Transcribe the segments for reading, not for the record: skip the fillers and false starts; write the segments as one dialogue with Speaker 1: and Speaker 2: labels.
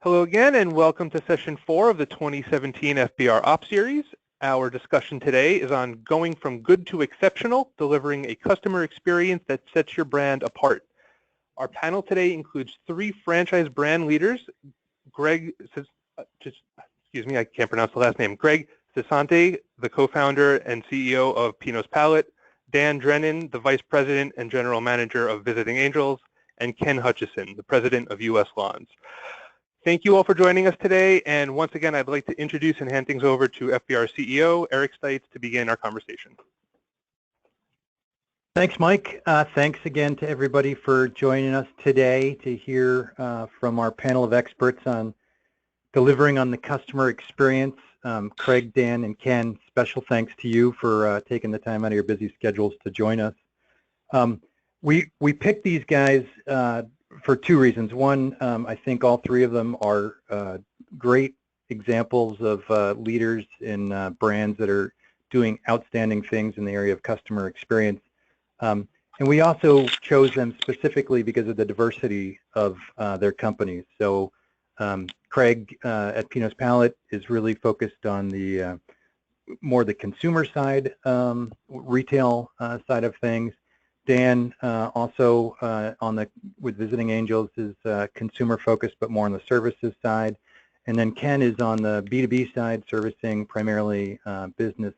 Speaker 1: Hello again, and welcome to session 4 of the 2017 FBR Ops Series. Our discussion today is on going from good to exceptional, delivering a customer experience that sets your brand apart. Our panel today includes 3 franchise brand leaders, Greg, excuse me, I can't pronounce the last name, Greg Cesante, the co-founder and CEO of Pinot's Palette, Dan Drennan, the Vice President and General Manager of Visiting Angels, and Ken Hutchison, the President of U.S. Lawns. Thank you all for joining us today, and once again, I'd like to introduce and hand things over to FBR CEO Eric Stites to begin our conversation.
Speaker 2: Thanks, Mike. Thanks again to everybody for joining us today to hear from our panel of experts on delivering on the customer experience. Craig, Dan, and Ken, special thanks to you for taking the time out of your busy schedules to join us. We picked these guys for 2 reasons. One, I think all 3 of them are great examples of leaders in brands that are doing outstanding things in the area of customer experience. And we also chose them specifically because of the diversity of their companies. So Craig at Pinot's Palette is really focused on the more the consumer side, retail side of things. Dan also with Visiting Angels is consumer focused but more on the services side. And then Ken is on the B2B side, servicing primarily business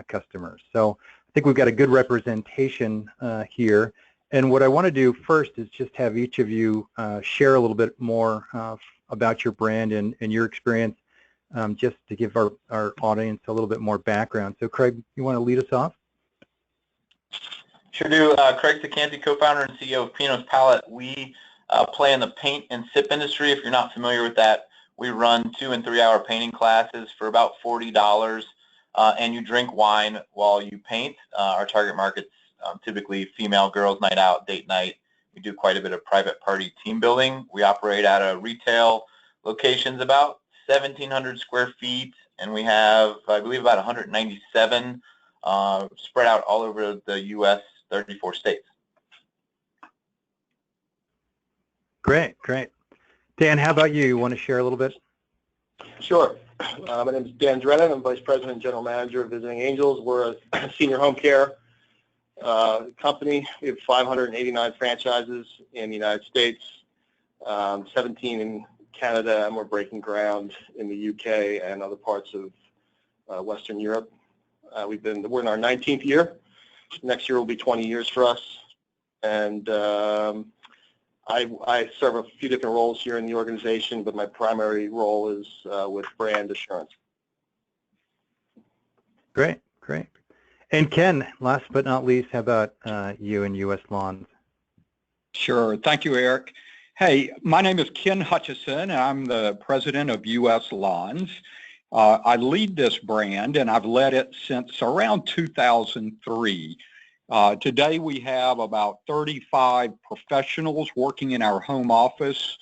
Speaker 2: customers. So I think we've got a good representation here. And what I want to do first is just have each of you share a little bit more about your brand and your experience, just to give our audience a little bit more background. So Craig, you want to lead us off?
Speaker 3: Sure do. Craig Cesante, co-founder and CEO of Pinot's Palette. We play in the paint and sip industry. If you're not familiar with that, we run 2- and 3-hour painting classes for about $40, and you drink wine while you paint. Our target market's typically female girls' night out, date night. We do quite a bit of private party team building. We operate out of retail locations about 1,700 square feet, and we have, I believe, about 197 spread out all over the U.S., 34 states.
Speaker 2: Great. Dan, how about you? You want to share a little bit?
Speaker 4: Sure. My name is Dan Drennan. I'm Vice President and General Manager of Visiting Angels. We're a senior home care company. We have 589 franchises in the United States, 17 in Canada, and we're breaking ground in the UK and other parts of Western Europe. We're in our 19th year. Next year will be 20 years for us, and I serve a few different roles here in the organization, but my primary role is with brand assurance.
Speaker 2: Great. And Ken, last but not least, how about you and U.S. Lawns?
Speaker 5: Sure. Thank you, Eric. Hey, my name is Ken Hutchison. I'm the president of U.S. Lawns. I lead this brand, and I've led it since around 2003. Today, we have about 35 professionals working in our home office,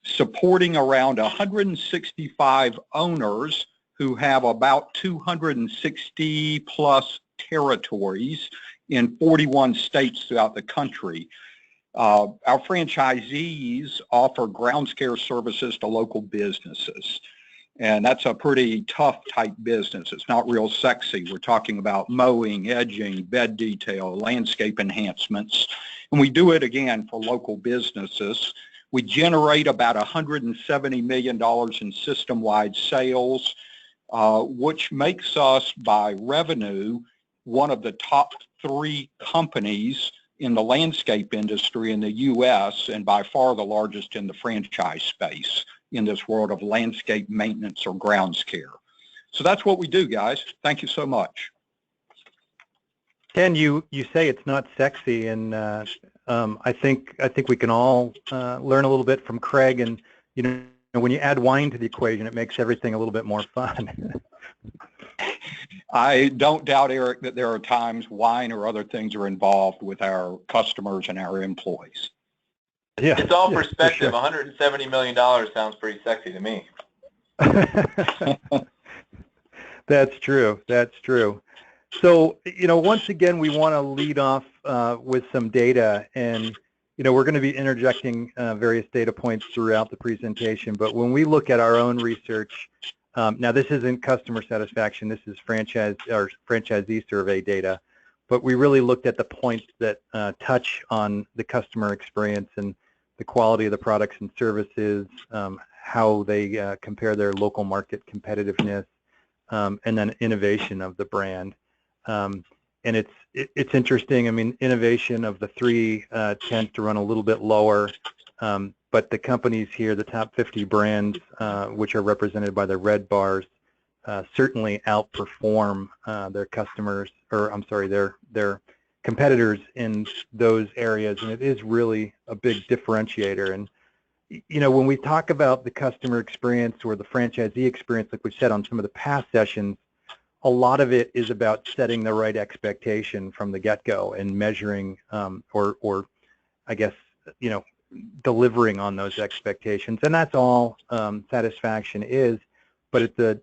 Speaker 5: supporting around 165 owners who have about 260 plus territories in 41 states throughout the country. Our franchisees offer grounds care services to local businesses. And that's a pretty tough type business. It's not real sexy. We're talking about mowing, edging, bed detail, landscape enhancements. And we do it, again, for local businesses. We generate about $170 million in system-wide sales, which makes us, by revenue, one of the top 3 companies in the landscape industry in the U.S. and by far the largest in the franchise space in this world of landscape maintenance or grounds care. So that's what we do, guys. Thank you so much.
Speaker 2: Ken, you say it's not sexy, and I think we can all learn a little bit from Craig. And when you add wine to the equation, it makes everything a little bit more fun.
Speaker 5: I don't doubt, Eric, that there are times wine or other things are involved with our customers and our employees.
Speaker 3: Yeah, it's all perspective. Sure. $170 million sounds pretty sexy to me.
Speaker 2: That's true. So, once again, we want to lead off with some data. And, we're going to be interjecting various data points throughout the presentation, but when we look at our own research, now this isn't customer satisfaction, this is franchisee survey data, but we really looked at the points that touch on the customer experience and the quality of the products and services, how they compare their local market competitiveness, and then innovation of the brand. And it's interesting. I mean, innovation of the three tends to run a little bit lower, but the companies here, the top 50 brands, which are represented by the red bars, certainly outperform their customers, or I'm sorry, their competitors in those areas, and it is really a big differentiator. And when we talk about the customer experience or the franchisee experience, like we've said on some of the past sessions, a lot of it is about setting the right expectation from the get-go and measuring, or I guess, delivering on those expectations. And that's all satisfaction is. But at the,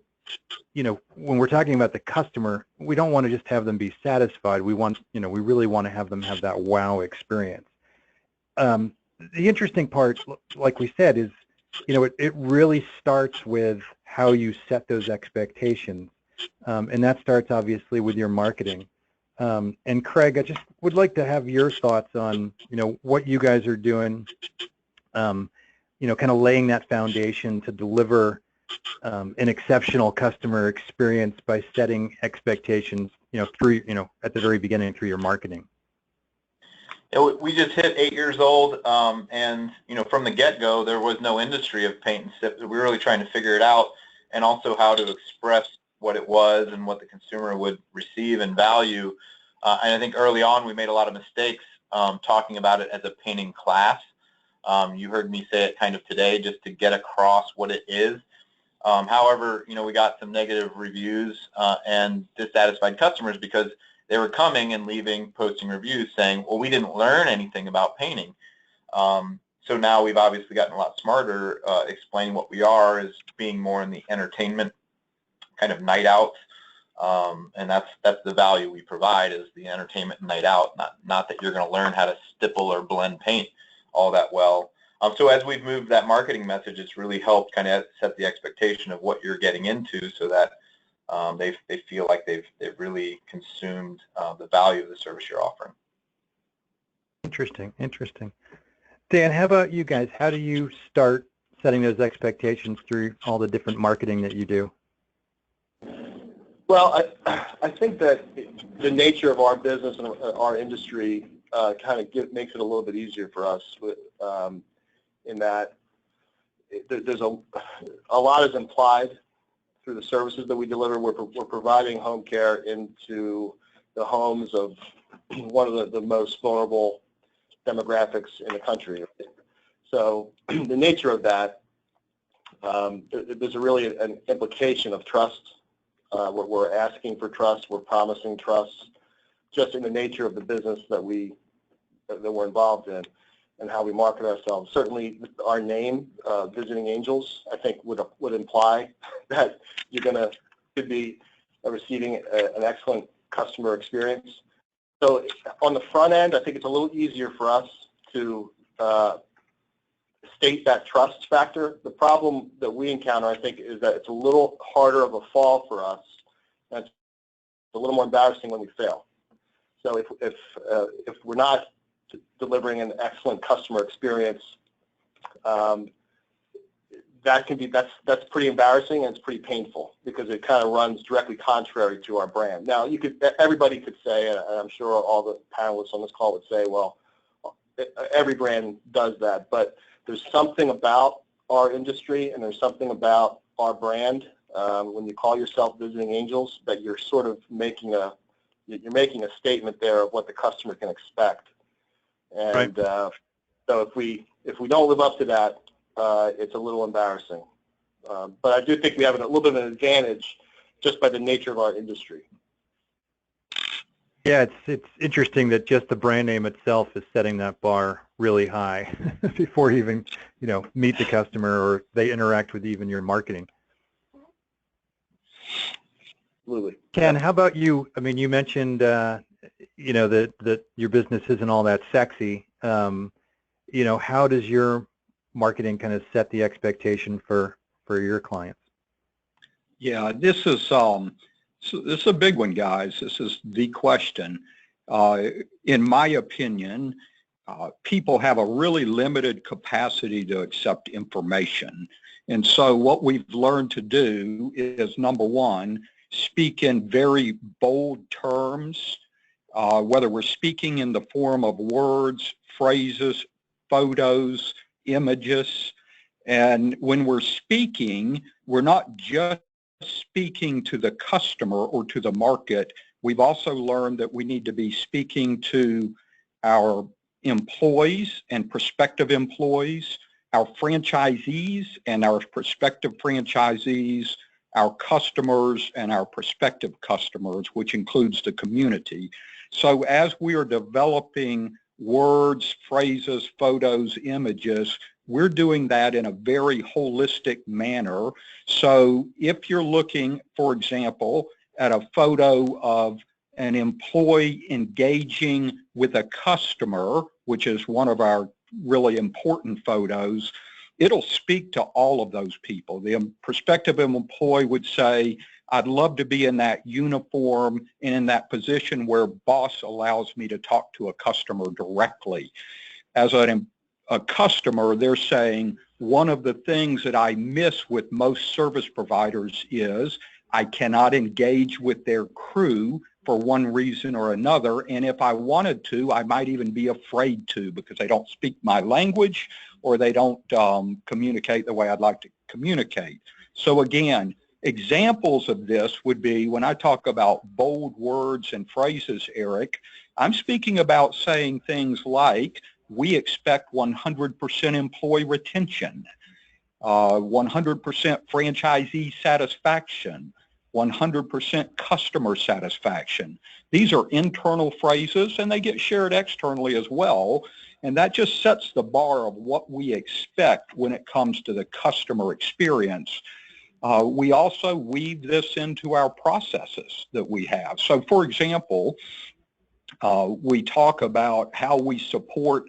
Speaker 2: when we're talking about the customer, we don't want to just have them be satisfied. We want, we really want to have them have that wow experience. The interesting part, like we said, is, it really starts with how you set those expectations. And that starts obviously with your marketing. And Craig, I just would like to have your thoughts on, what you guys are doing, kind of laying that foundation to deliver an exceptional customer experience by setting expectations, through, at the very beginning through your marketing.
Speaker 3: Yeah, we just hit 8 years old, and from the get-go, there was no industry of paint and sip. We were really trying to figure it out, and also how to express what it was and what the consumer would receive and value. And I think early on we made a lot of mistakes talking about it as a painting class. You heard me say it kind of today just to get across what it is. However, we got some negative reviews and dissatisfied customers because they were coming and leaving, posting reviews saying, well, we didn't learn anything about painting. So now we've obviously gotten a lot smarter explaining what we are as being more in the entertainment kind of night out, and that's the value we provide, is the entertainment night out, not that you're going to learn how to stipple or blend paint all that well. So as we've moved that marketing message, it's really helped kind of set the expectation of what you're getting into, so that they feel like they've really consumed the value of the service you're offering.
Speaker 2: Interesting. Dan, how about you guys? How do you start setting those expectations through all the different marketing that you do?
Speaker 4: Well, I think that the nature of our business and our industry kind of makes it a little bit easier for us, in that there's a lot is implied through the services that we deliver. We're providing home care into the homes of one of the most vulnerable demographics in the country. So the nature of that, there's really an implication of trust. We're asking for trust. We're promising trust, just in the nature of the business that we're involved in and how we market ourselves. Certainly, our name, Visiting Angels, I think would imply that you're could be receiving an excellent customer experience. So on the front end, I think it's a little easier for us to state that trust factor. The problem that we encounter, I think, is that it's a little harder of a fall for us, and it's a little more embarrassing when we fail. So if we're not delivering an excellent customer experience, that's pretty embarrassing, and it's pretty painful, because it kind of runs directly contrary to our brand. Now, everybody could say, and I'm sure all the panelists on this call would say, well, every brand does that, but there's something about our industry and there's something about our brand, when you call yourself Visiting Angels, that you're sort of making a statement there of what the customer can expect. And right. So if we don't live up to that, it's a little embarrassing. But I do think we have a little bit of an advantage just by the nature of our industry.
Speaker 2: Yeah, it's interesting that just the brand name itself is setting that bar really high before you even meet the customer or they interact with even your marketing.
Speaker 4: Absolutely.
Speaker 2: Ken, how about you? I mean, you mentioned that your business isn't all that sexy. how does your marketing kind of set the expectation for your clients?
Speaker 5: Yeah, this is a big one, guys. This is the question. In my opinion, people have a really limited capacity to accept information. And so what we've learned to do is, number one, speak in very bold terms, whether we're speaking in the form of words, phrases, photos, images. And when we're speaking, we're not just speaking to the customer or to the market. We've also learned that we need to be speaking to our employees and prospective employees, our franchisees and our prospective franchisees, our customers and our prospective customers, which includes the community. So as we are developing words, phrases, photos, images, we're doing that in a very holistic manner. So if you're looking, for example, at a photo of an employee engaging with a customer, which is one of our really important photos, it'll speak to all of those people. The prospective employee would say, I'd love to be in that uniform and in that position where boss allows me to talk to a customer directly. As a customer, they're saying, one of the things that I miss with most service providers is I cannot engage with their crew for one reason or another. And if I wanted to, I might even be afraid to because they don't speak my language or they don't communicate the way I'd like to communicate. So again, examples of this would be when I talk about bold words and phrases, Eric, I'm speaking about saying things like, we expect 100% employee retention, 100% franchisee satisfaction, 100% customer satisfaction. These are internal phrases and they get shared externally as well. And that just sets the bar of what we expect when it comes to the customer experience. We also weave this into our processes that we have. So for example, we talk about how we support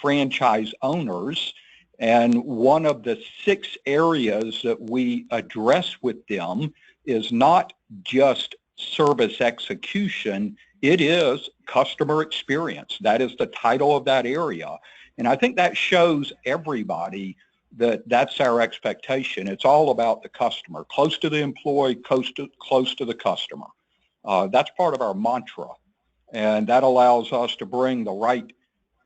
Speaker 5: franchise owners, and one of the 6 areas that we address with them is not just service execution, it is customer experience. That is the title of that area. And I think that shows everybody that that's our expectation. It's all about the customer, close to the employee, close to the customer. That's part of our mantra. And that allows us to bring the right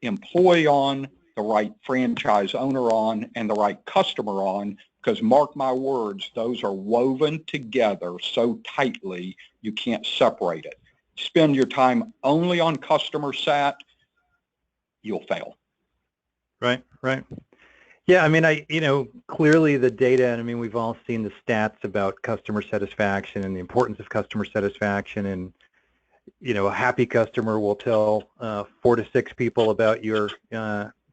Speaker 5: employee on, the right franchise owner on, and the right customer on, because mark my words, those are woven together so tightly you can't separate it. Spend your time only on customer sat, you'll fail.
Speaker 2: Right, right. Yeah, I mean, clearly the data, and I mean, we've all seen the stats about customer satisfaction and the importance of customer satisfaction, and a happy customer will tell 4 to 6 people about your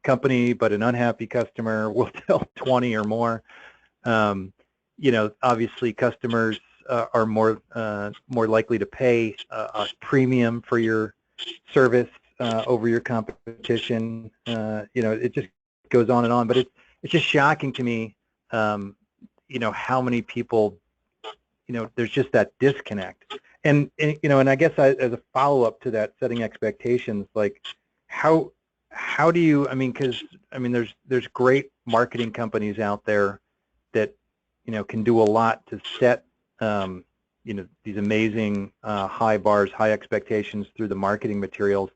Speaker 2: company, but an unhappy customer will tell 20 or more. Obviously customers are more likely to pay a premium for your service over your competition. It just goes on and on, but it's just shocking to me, how many people, there's just that disconnect. And I guess as a follow-up to that, setting expectations, like how do you, because there's great marketing companies out there that, can do a lot to set, these amazing high bars, high expectations through the marketing materials,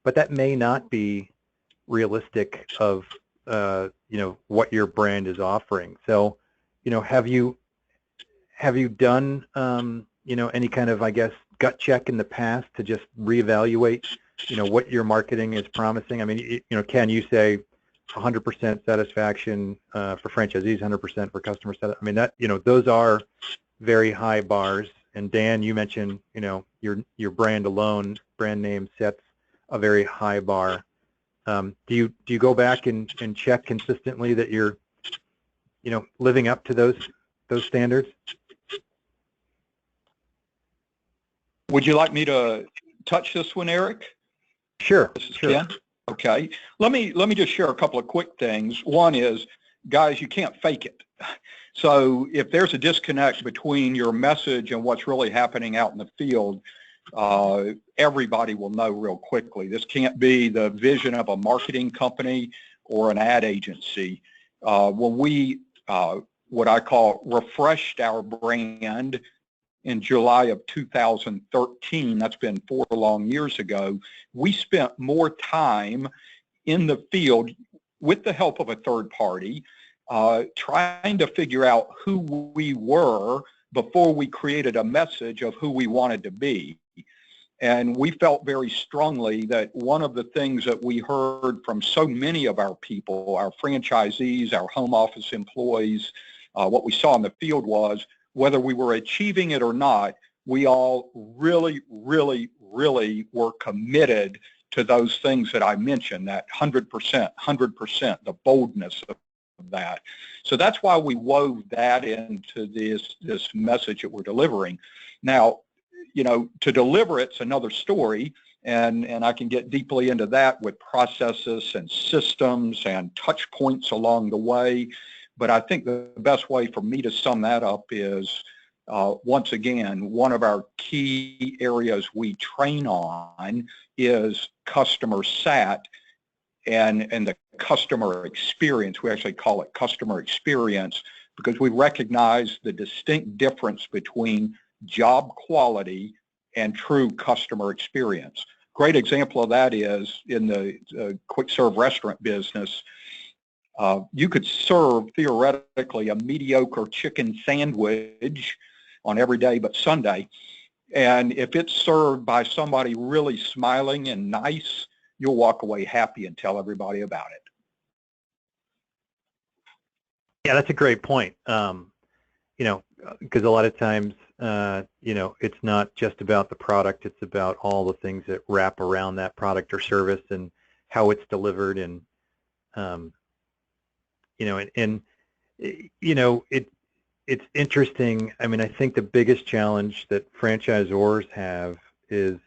Speaker 2: but that may not be realistic of, what your brand is offering. So, have you done, any kind of, I guess, gut check in the past to just reevaluate, what your marketing is promising? I mean, can you say 100% satisfaction for franchisees, 100% for customer satisfaction? I mean, that, those are very high bars. And Dan, you mentioned, your brand alone, brand name sets a very high bar. Do you go back and check consistently that you're, living up to those standards?
Speaker 5: Would you like me to touch this one, Eric?
Speaker 2: Sure.
Speaker 5: Ken? Okay, let me just share a couple of quick things. One is, guys, you can't fake it. So if there's a disconnect between your message and what's really happening out in the field, everybody will know real quickly. This can't be the vision of a marketing company or an ad agency. When we, what I call, refreshed our brand in July of 2013, that's been 4 long years ago, we spent more time in the field with the help of a third party, trying to figure out who we were before we created a message of who we wanted to be. And we felt very strongly that one of the things that we heard from so many of our people, our franchisees, our home office employees, what we saw in the field was, whether we were achieving it or not, we all really, really, really were committed to those things that I mentioned, that 100%, the boldness of that. So that's why we wove that into this message that we're delivering. Now, you know, to deliver it's another story, and I can get deeply into that with processes and systems and touch points along the way. But I think the best way for me to sum that up is, once again, one of our key areas we train on is customer sat and the customer experience. We actually call it customer experience because we recognize the distinct difference between job quality and true customer experience. Great example of that is in the quick serve restaurant business. You could serve theoretically a mediocre chicken sandwich on every day but Sunday, and if it's served by somebody really smiling and nice, you'll walk away happy and tell everybody about it.
Speaker 2: Yeah, that's a great point. You know, because a lot of times, you know, it's not just about the product, it's about all the things that wrap around that product or service and how it's delivered. And you know, you know, it's interesting. I mean, I think the biggest challenge that franchisors have is,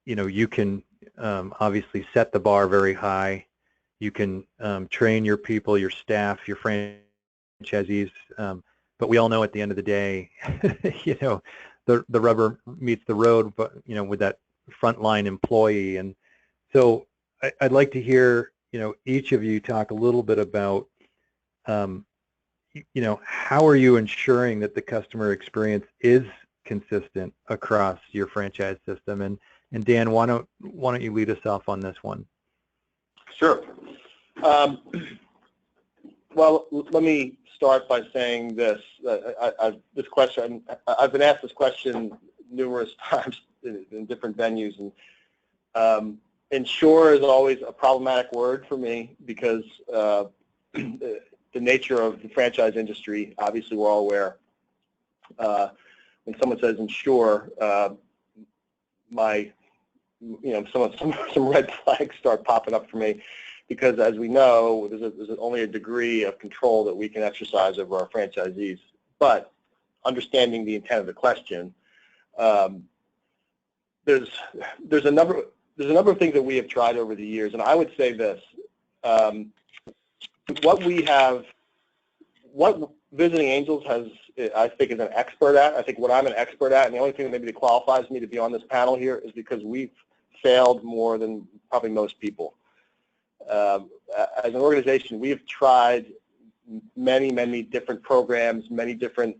Speaker 2: you know, you can obviously set the bar very high. You can train your people, your staff, your franchisees, but we all know at the end of the day, you know, the rubber meets the road, but, you know, with that frontline employee. And so I'd like to hear, you know, each of you talk a little bit about, you know, how are you ensuring that the customer experience is consistent across your franchise system? And Dan, why don't you lead us off on this one?
Speaker 4: Sure. Well, let me start by saying this. This question, I've been asked this question numerous times in different venues, and ensure is always a problematic word for me because the nature of the franchise industry, obviously we're all aware. When someone says ensure, some red flags start popping up for me, because as we know, there's only a degree of control that we can exercise over our franchisees. But understanding the intent of the question, there's a number of things that we have tried over the years, and I would say this: what Visiting Angels has, I think, is an expert at. I think what I'm an expert at, and the only thing that maybe that qualifies me to be on this panel here is because we've failed more than probably most people. As an organization, we have tried many different programs, many different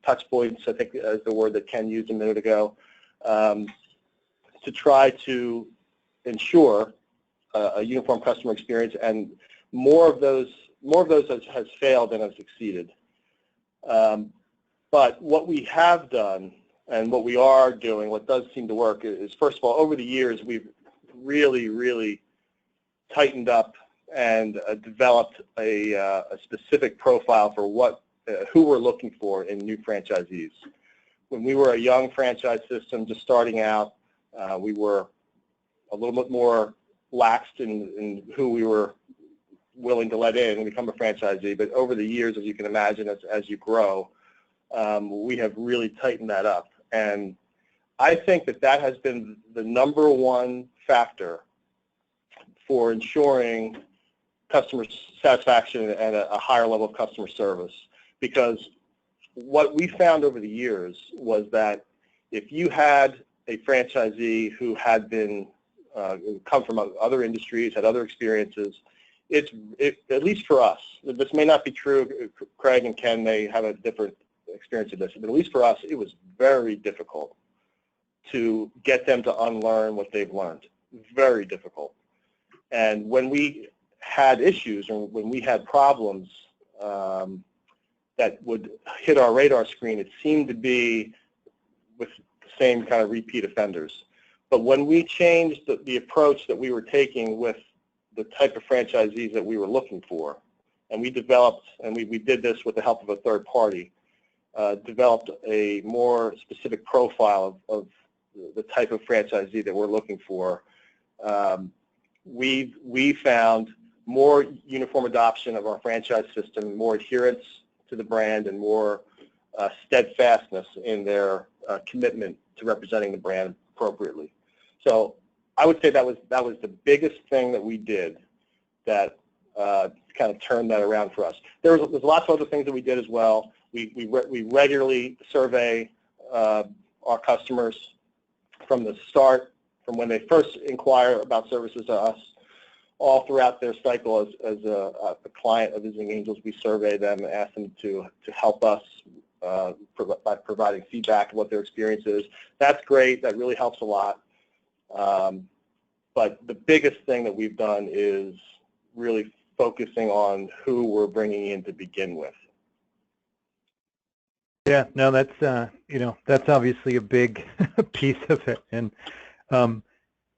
Speaker 4: touch points, I think is the word that Ken used a minute ago, to try to ensure a uniform customer experience, and more of those has failed than have succeeded. But what we have done and what we are doing, what does seem to work, is first of all, over the years, we've really tightened up and developed a specific profile for who we're looking for in new franchisees. When we were a young franchise system just starting out, we were a little bit more laxed in who we were willing to let in and become a franchisee. But over the years, as you can imagine, as you grow, we have really tightened that up. And I think that has been the number one factor for ensuring customer satisfaction and a higher level of customer service. Because what we found over the years was that if you had a franchisee who had been come from other industries, had other experiences, at least for us, this may not be true, Craig and Ken may have a different experience of this, but at least for us, it was very difficult to get them to unlearn what they've learned. Very difficult. And when we had issues or when we had problems that would hit our radar screen, it seemed to be with the same kind of repeat offenders. But when we changed the approach that we were taking with the type of franchisees that we were looking for, and we developed, and we did this with the help of a third party, developed a more specific profile of the type of franchisee that we're looking for, we found more uniform adoption of our franchise system, more adherence to the brand, and more steadfastness in their commitment to representing the brand appropriately. So I would say that was the biggest thing that we did that kind of turned that around for us. There's lots of other things that we did as well. We regularly survey our customers from the start, from when they first inquire about services to us, all throughout their cycle as a client of Visiting Angels. We survey them and ask them to help us by providing feedback on what their experience is. That's great. That really helps a lot. But the biggest thing that we've done is really focusing on who we're bringing in to begin with.
Speaker 2: Yeah, no, that's that's obviously a big piece of it. And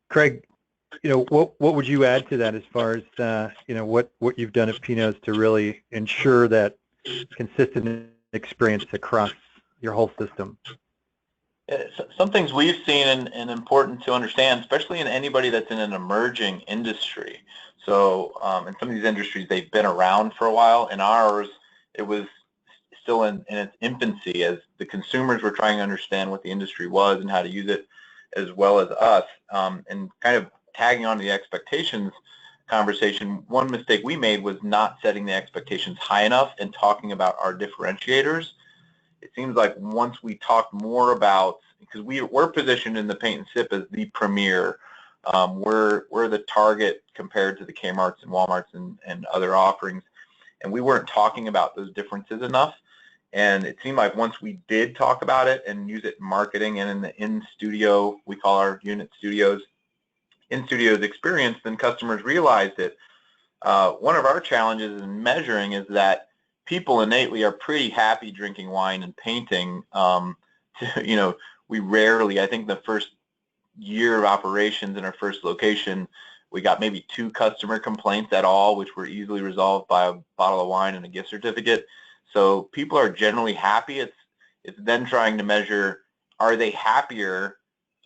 Speaker 2: Craig, what would you add to that as far as what you've done at Pino's to really ensure that consistent experience across your whole system?
Speaker 3: Some things we've seen and important to understand, especially in anybody that's in an emerging industry. So in some of these industries, they've been around for a while. In ours, it was still in its infancy as the consumers were trying to understand what the industry was and how to use it, as well as us. And kind of tagging on to the expectations conversation, one mistake we made was not setting the expectations high enough and talking about our differentiators. It seems like once we talked more about, because we're positioned in the paint and sip as the premier, we're the target compared to the Kmart's and Walmart's and other offerings, and we weren't talking about those differences enough. And it seemed like once we did talk about it and use it in marketing and in the in-studio, we call our unit studios, in-studios experience, then customers realized it. One of our challenges in measuring is that people innately are pretty happy drinking wine and painting. We rarely, I think the first year of operations in our first location, we got maybe 2 customer complaints at all, which were easily resolved by a bottle of wine and a gift certificate. So people are generally happy. It's then trying to measure, are they happier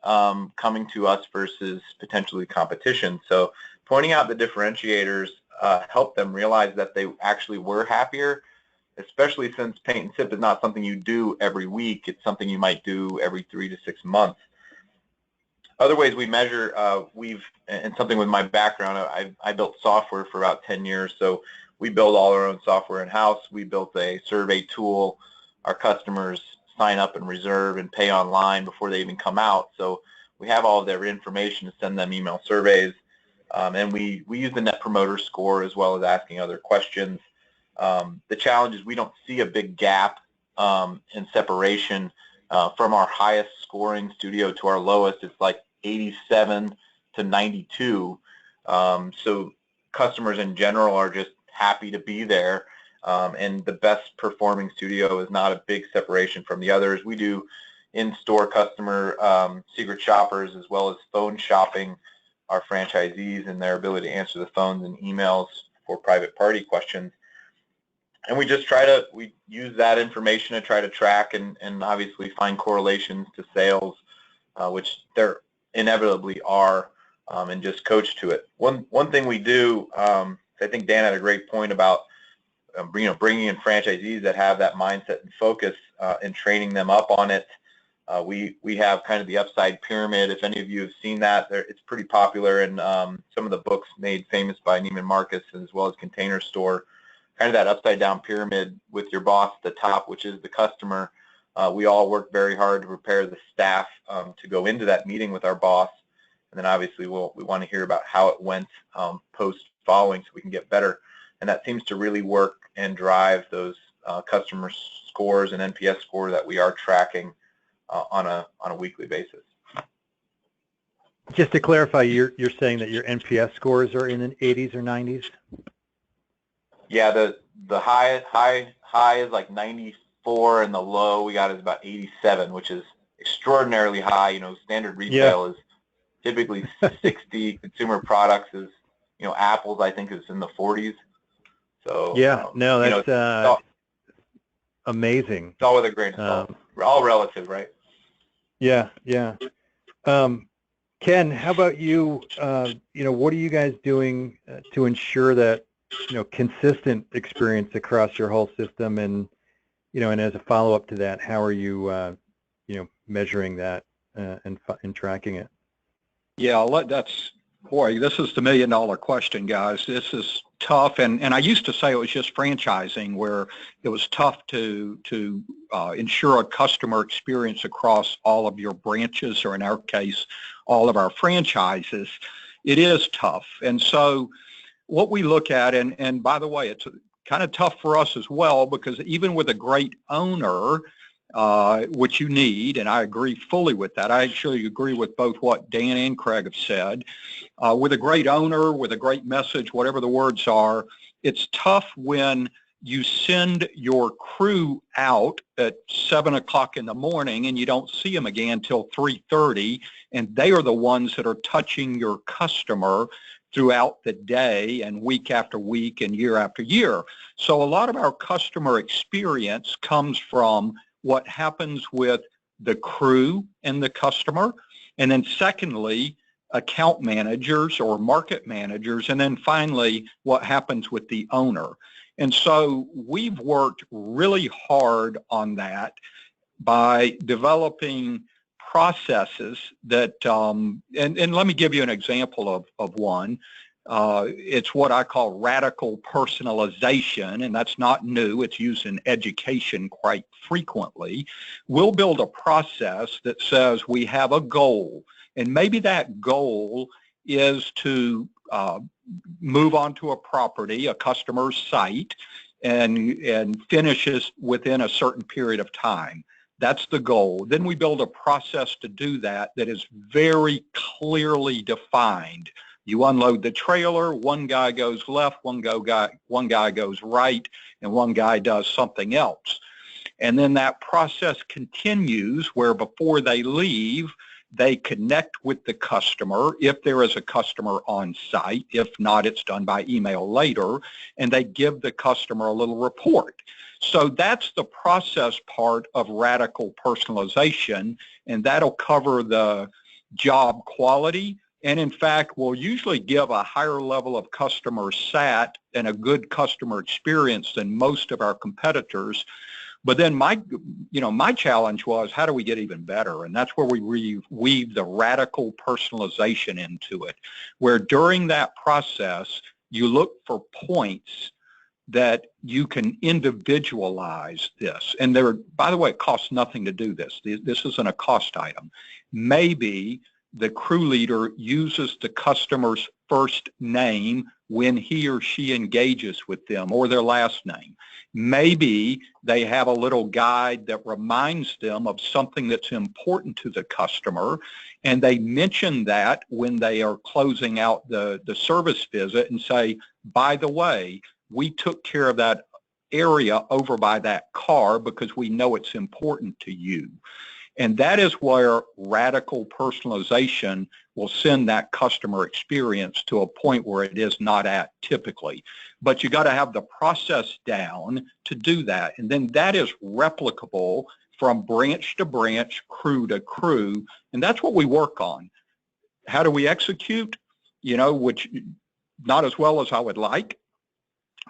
Speaker 3: coming to us versus potentially competition? So pointing out the differentiators helped them realize that they actually were happier, especially since paint and sip is not something you do every week. It's something you might do every 3 to 6 months. Other ways we measure, and something with my background, I built software for about 10 years, so we build all our own software in-house. We built a survey tool. Our customers sign up and reserve and pay online before they even come out, so we have all of their information to send them email surveys, and we use the Net Promoter Score as well as asking other questions. The challenge is we don't see a big gap in separation from our highest scoring studio to our lowest. It's like 87 to 92. So customers in general are just happy to be there. And the best performing studio is not a big separation from the others. We do in-store customer secret shoppers as well as phone shopping our franchisees and their ability to answer the phones and emails for private party questions. And we just we use that information to try to track and obviously find correlations to sales, which there inevitably are, and just coach to it. One thing we do, I think Dan had a great point about bringing in franchisees that have that mindset and focus and training them up on it. We have kind of the upside pyramid. If any of you have seen that, it's pretty popular in some of the books made famous by Neiman Marcus, as well as Container Store. Kind of that upside down pyramid with your boss at the top, which is the customer. We all work very hard to prepare the staff to go into that meeting with our boss, and then obviously we want to hear about how it went post-following, so we can get better. And that seems to really work and drive those customer scores and NPS score that we are tracking on a weekly basis.
Speaker 2: Just to clarify, you're saying that your NPS scores are in the 80s or 90s?
Speaker 3: Yeah, the high is like 94, and the low we got is about 87, which is extraordinarily high. You know, standard retail is typically 60. Consumer products is, you know, Apple's I think is in the 40s. So
Speaker 2: no, that's
Speaker 3: you know,
Speaker 2: amazing.
Speaker 3: It's all with a grain of salt. All relative, right?
Speaker 2: Yeah. Ken, how about you? You know, what are you guys doing to ensure that, you know, consistent experience across your whole system? And, you know, and as a follow-up to that, how are you, you know, measuring that and tracking it?
Speaker 5: Yeah, boy, this is the million-dollar question, guys. This is tough, and I used to say it was just franchising, where it was tough to ensure a customer experience across all of your branches, or in our case, all of our franchises. It is tough, and so what we look at, and by the way, it's kind of tough for us as well, because even with a great owner, which you need, and I agree fully with that. I actually agree with both what Dan and Craig have said. With a great owner, with a great message, whatever the words are, it's tough when you send your crew out at 7 o'clock in the morning and you don't see them again until 3:30, and they are the ones that are touching your customer throughout the day and week after week and year after year. So a lot of our customer experience comes from what happens with the crew and the customer, and then secondly, account managers or market managers, and then finally, what happens with the owner. And so we've worked really hard on that by developing processes that, and let me give you an example of one. It's what I call radical personalization, and that's not new. It's used in education quite frequently. We'll build a process that says we have a goal, and maybe that goal is to move onto a property, a customer's site, and finishes within a certain period of time. That's the goal. Then we build a process to do that that is very clearly defined. You unload the trailer, one guy goes left, one guy goes right, and one guy does something else. And then that process continues where before they leave, they connect with the customer if there is a customer on site. If not, it's done by email later, and they give the customer a little report. So that's the process part of radical personalization, and that'll cover the job quality. And in fact, we'll usually give a higher level of customer sat and a good customer experience than most of our competitors. But then my challenge was, how do we get even better? And that's where we weave the radical personalization into it, where during that process, you look for points that you can individualize this. And by the way, it costs nothing to do this. This isn't a cost item. Maybe the crew leader uses the customer's first name when he or she engages with them, or their last name. Maybe they have a little guide that reminds them of something that's important to the customer, and they mention that when they are closing out the service visit and say, by the way, we took care of that area over by that car because we know it's important to you. And that is where radical personalization will send that customer experience to a point where it is not at typically. But you got to have the process down to do that. And then that is replicable from branch to branch, crew to crew. And that's what we work on. How do we execute? Which not as well as I would like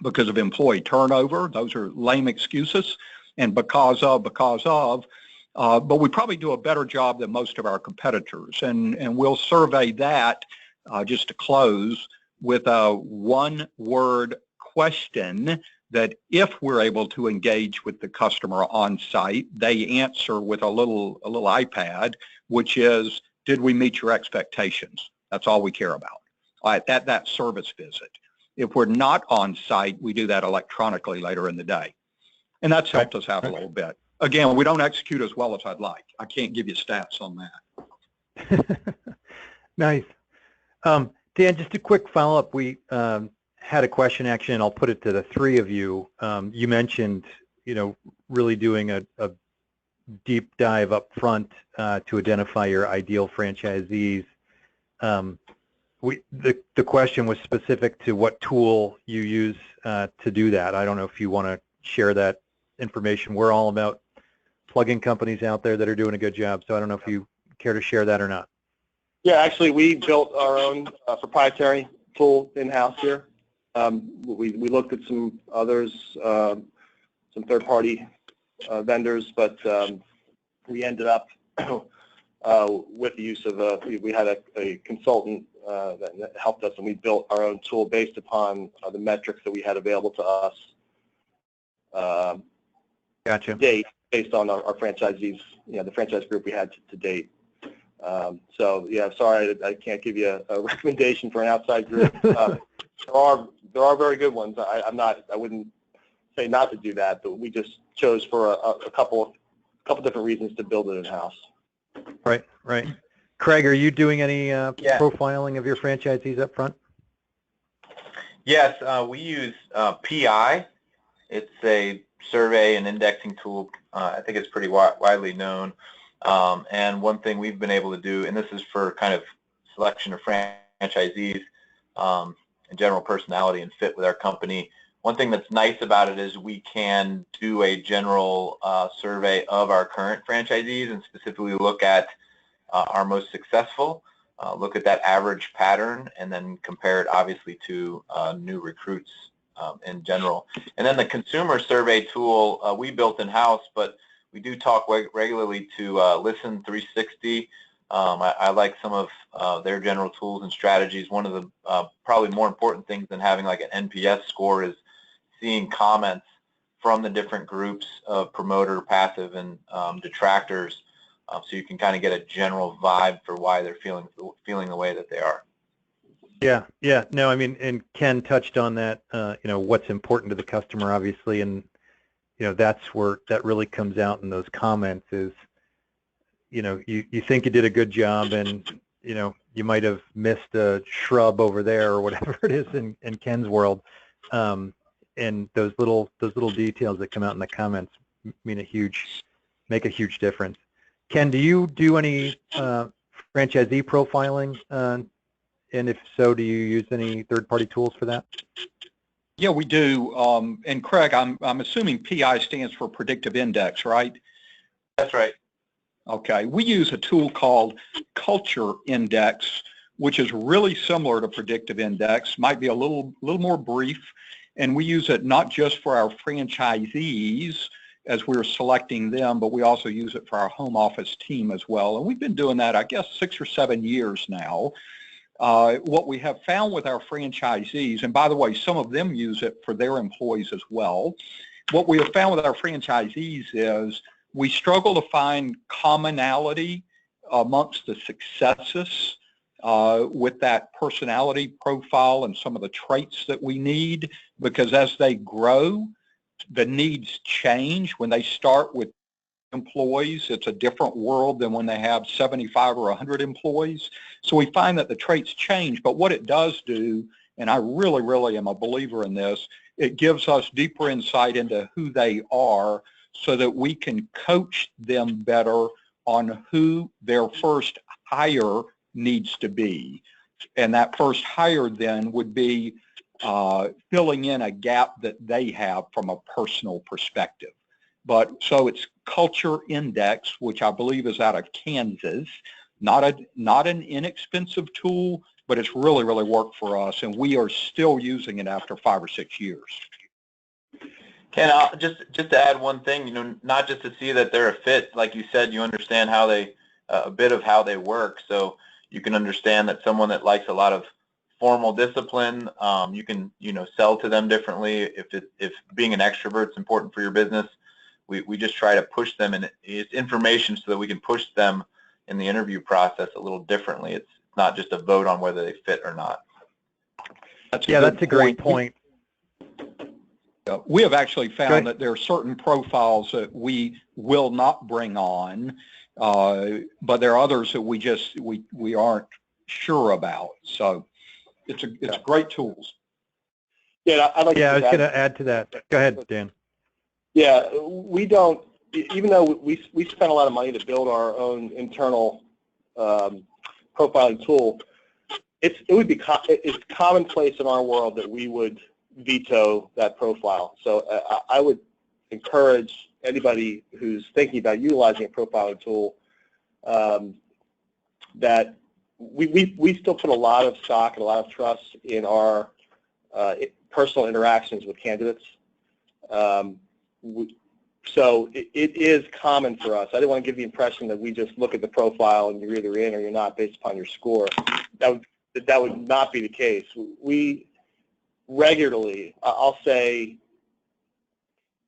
Speaker 5: because of employee turnover. Those are lame excuses. And because of, but we probably do a better job than most of our competitors. And we'll survey that just to close with a one-word question that if we're able to engage with the customer on site, they answer with a little iPad, which is, did we meet your expectations? That's all we care about at that service visit. If we're not on site, we do that electronically later in the day. And that's helped us out a little bit. Again, we don't execute as well as I'd like. I can't give you stats on that.
Speaker 2: Nice. Dan, just a quick follow-up. We had a question, actually, and I'll put it to the three of you. You mentioned, really doing a deep dive up front to identify your ideal franchisees. The question was specific to what tool you use to do that. I don't know if you want to share that information. We're all about plugging companies out there that are doing a good job, so I don't know if you care to share that or not.
Speaker 4: Yeah, actually, we built our own proprietary tool in-house here. We looked at some others, some third-party vendors, but we ended up with the use of we had a consultant that helped us, and we built our own tool based upon the metrics that we had available to us.
Speaker 2: Gotcha.
Speaker 4: To date, based on our franchisees, the franchise group we had to date. So yeah, sorry, I can't give you a recommendation for an outside group. There are very good ones. I wouldn't say not to do that, but we just chose for a couple different reasons to build it in house.
Speaker 2: Right. Craig, are you doing any profiling of your franchisees up front?
Speaker 3: Yes, we use PI. It's a survey and indexing tool. I think it's pretty widely known. And one thing we've been able to do, and this is for kind of selection of franchisees and general personality and fit with our company. One thing that's nice about it is we can do a general survey of our current franchisees and specifically look at our most successful, look at that average pattern, and then compare it obviously to new recruits in general. And then the consumer survey tool we built in-house, but we do talk regularly to Listen 360. I like some of their general tools and strategies. One of the probably more important things than having like an NPS score is seeing comments from the different groups of promoter, passive, and detractors, so you can kind of get a general vibe for why they're feeling the way that they are.
Speaker 2: Yeah. No, I mean, and Ken touched on that. What's important to the customer, obviously, and that's where that really comes out in those comments. Is you think you did a good job, and you might have missed a shrub over there or whatever it is in Ken's world. And those little details that come out in the comments make a huge difference. Ken, do you do any franchisee profiling? And if so, do you use any third-party tools for that?
Speaker 5: Yeah, we do. And Craig, I'm assuming PI stands for predictive index, right?
Speaker 3: That's right.
Speaker 5: Okay. We use a tool called culture index, which is really similar to predictive index, might be a little more brief. And we use it not just for our franchisees as we're selecting them, but we also use it for our home office team as well. And we've been doing that, I guess, 6 or 7 years now. What we have found with our franchisees, and by the way, some of them use it for their employees as well. What we have found with our franchisees is we struggle to find commonality amongst the successes with that personality profile and some of the traits that we need, because as they grow, the needs change. When they start with employees, it's a different world than when they have 75 or 100 employees. So we find that the traits change, but what it does do, and I really, really am a believer in this, it gives us deeper insight into who they are so that we can coach them better on who their first hire needs to be. And that first hire then would be filling in a gap that they have from a personal perspective. But so it's Culture Index, which I believe is out of Kansas, not an inexpensive tool, but it's really, really worked for us, and we are still using it after 5 or 6 years.
Speaker 3: Ken, just to add one thing, not just to see that they're a fit, like you said, you understand how they, a bit of how they work, so you can understand that someone that likes a lot of formal discipline, you can, sell to them differently. If being an extrovert is important for your business, we just try to push them, and it's information so that we can push them in the interview process a little differently. It's not just a vote on whether they fit or not.
Speaker 2: That's a great point.
Speaker 5: We have actually found that there are certain profiles that we will not bring on, but there are others that we aren't sure about. So it's great tools.
Speaker 4: Yeah, I was
Speaker 2: going to add to that. Go ahead, Dan.
Speaker 4: Yeah, we don't, even though we spend a lot of money to build our own internal profiling tool, it's commonplace in our world that we would veto that profile. So I would encourage anybody who's thinking about utilizing a profiling tool that we still put a lot of stock and a lot of trust in our personal interactions with candidates. So it is common for us. I didn't want to give the impression that we just look at the profile and you're either in or you're not based upon your score. That would not be the case. We regularly, I'll say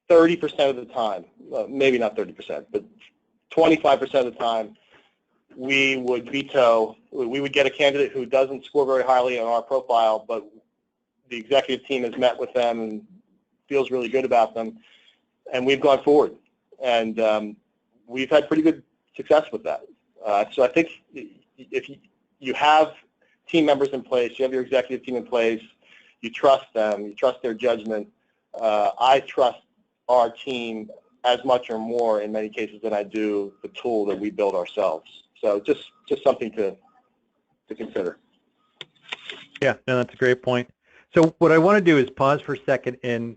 Speaker 4: 30% of the time, maybe not 30%, but 25% of the time, we would veto, we would get a candidate who doesn't score very highly on our profile, but the executive team has met with them and feels really good about them, and we've gone forward. And we've had pretty good success with that. So I think if you have team members in place, you have your executive team in place, you trust them, you trust their judgment. I trust our team as much or more in many cases than I do the tool that we build ourselves. So just something to consider.
Speaker 2: Yeah, no, that's a great point. So what I want to do is pause for a second and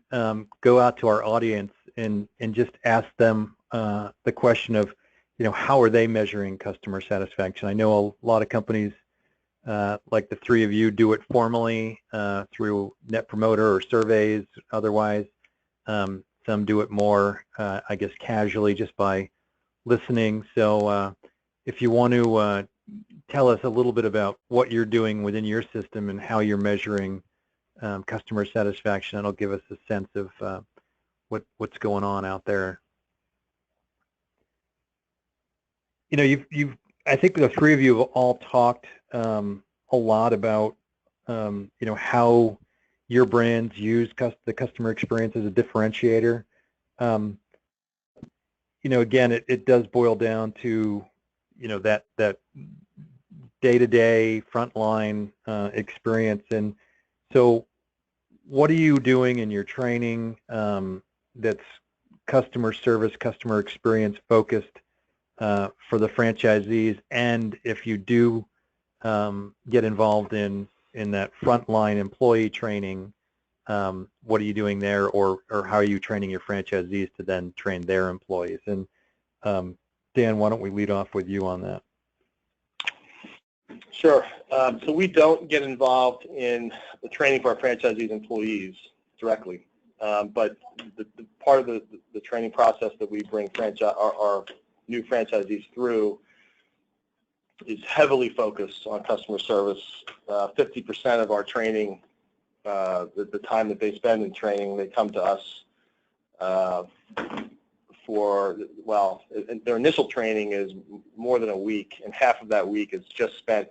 Speaker 2: go out to our audience and just ask them the question of, how are they measuring customer satisfaction? I know a lot of companies, like the three of you, do it formally through Net Promoter or surveys otherwise. Some do it more, I guess, casually just by listening. So if you want to tell us a little bit about what you're doing within your system and how you're measuring customer satisfaction, that'll give us a sense of what's going on out there. I think the three of you have all talked a lot about how your brands use the customer experience as a differentiator. Again, it does boil down to that day-to-day frontline experience. And so what are you doing in your training that's customer service, customer experience focused for the franchisees? And if you do get involved in that frontline employee training, what are you doing there, or how are you training your franchisees to then train their employees? And Dan, why don't we lead off with you on that?
Speaker 4: Sure. So we don't get involved in the training for our franchisees' employees directly, but the part of the training process that we bring our new franchisees through is heavily focused on customer service. 50% of our training, the time that they spend in training, they come to us for, their initial training is more than a week, and half of that week is just spent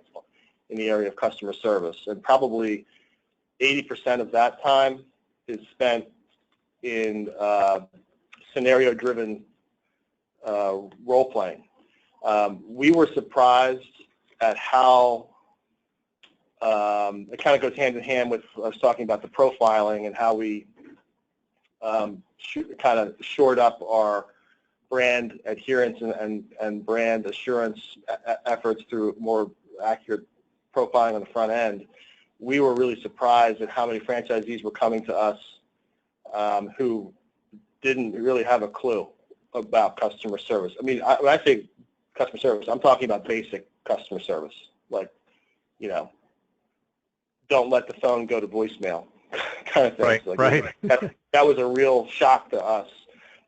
Speaker 4: in the area of customer service. And probably 80% of that time is spent in scenario-driven role-playing. We were surprised at how it kind of goes hand in hand with us talking about the profiling and how we kind of shored up our brand adherence and brand assurance efforts through more accurate profiling on the front end. We were really surprised at how many franchisees were coming to us who didn't really have a clue about customer service. I mean, when I say customer service, I'm talking about basic customer service, like, don't let the phone go to voicemail kind of thing.
Speaker 2: Right.
Speaker 4: That was a real shock to us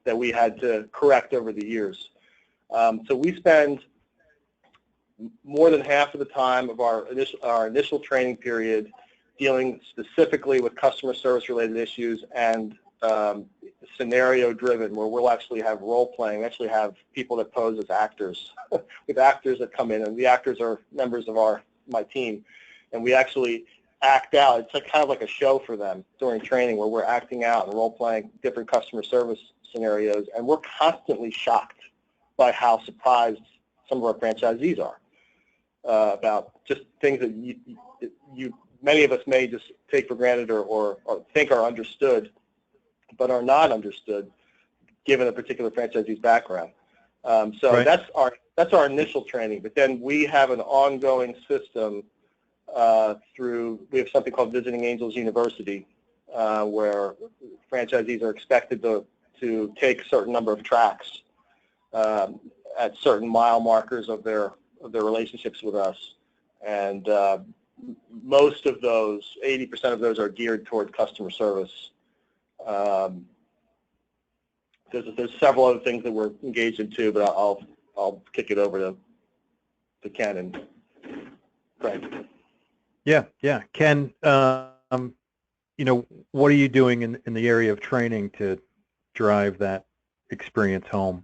Speaker 4: that we had to correct over the years. So we spend more than half of the time of our initial training period dealing specifically with customer service related issues and scenario driven, where we'll actually have role playing. We actually have people that pose as actors. We have actors that come in, and the actors are members of my team, and we actually act out. It's kind of like a show for them during training, where we're acting out and role playing different customer service scenarios, and we're constantly shocked by how surprised some of our franchisees are about just things that many of us may just take for granted or think are understood, but are not understood given a particular franchisee's background. So
Speaker 2: right.
Speaker 4: that's our initial training. But then we have an ongoing system we have something called Visiting Angels University, where franchisees are expected to take a certain number of tracks at certain mile markers of their relationships with us, and most of those, 80% of those, are geared toward customer service. There's several other things that we're engaged in too, but I'll kick it over to Ken and Craig.
Speaker 2: Yeah. Ken, what are you doing in the area of training to drive that experience home?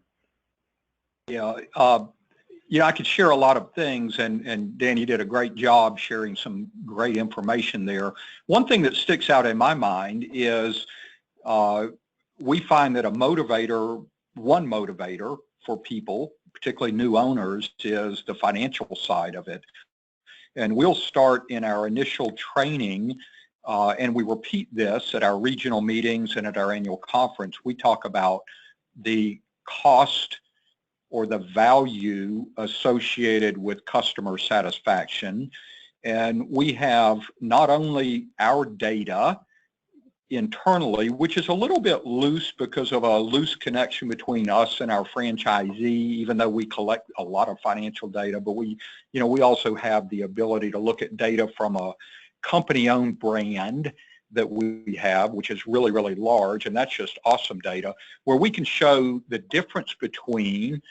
Speaker 5: Yeah, I could share a lot of things, and Dan, you did a great job sharing some great information there. One thing that sticks out in my mind is we find that one motivator for people, particularly new owners, is the financial side of it. And we'll start in our initial training, and we repeat this at our regional meetings and at our annual conference. We talk about the cost or the value associated with customer satisfaction. And we have not only our data internally, which is a little bit loose because of a loose connection between us and our franchisee, even though we collect a lot of financial data, but we also have the ability to look at data from a company-owned brand that we have, which is really, really large, and that's just awesome data, where we can show the difference between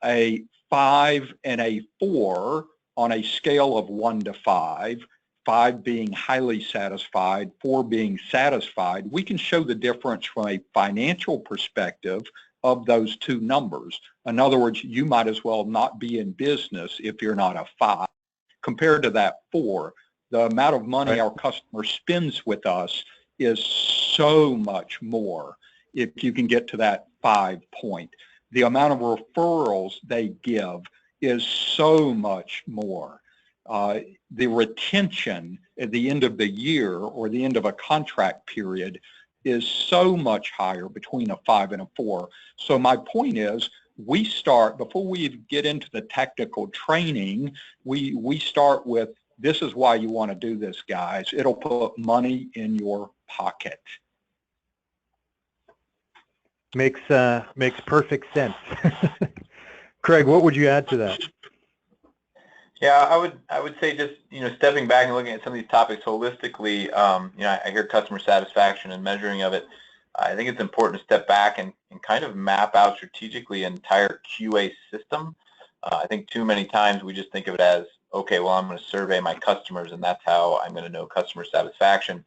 Speaker 5: a 5 and a 4 on a scale of 1 to 5, 5 being highly satisfied, 4 being satisfied. We can show the difference from a financial perspective of those two numbers. In other words, you might as well not be in business if you're not a 5. Compared to that 4, the amount of money our customer spends with us is so much more if you can get to that 5 point. The amount of referrals they give is so much more. The retention at the end of the year or the end of a contract period is so much higher between a 5 and a 4. So my point is, we start, before we get into the technical training, we start with, this is why you want to do this, guys. It'll put money in your pocket.
Speaker 2: Makes perfect sense. Craig, what would you add to that?
Speaker 3: Yeah, I would say just stepping back and looking at some of these topics holistically. I hear customer satisfaction and measuring of it. I think it's important to step back and kind of map out strategically an entire QA system. I think too many times we just think of it as, okay, well, I'm going to survey my customers and that's how I'm going to know customer satisfaction.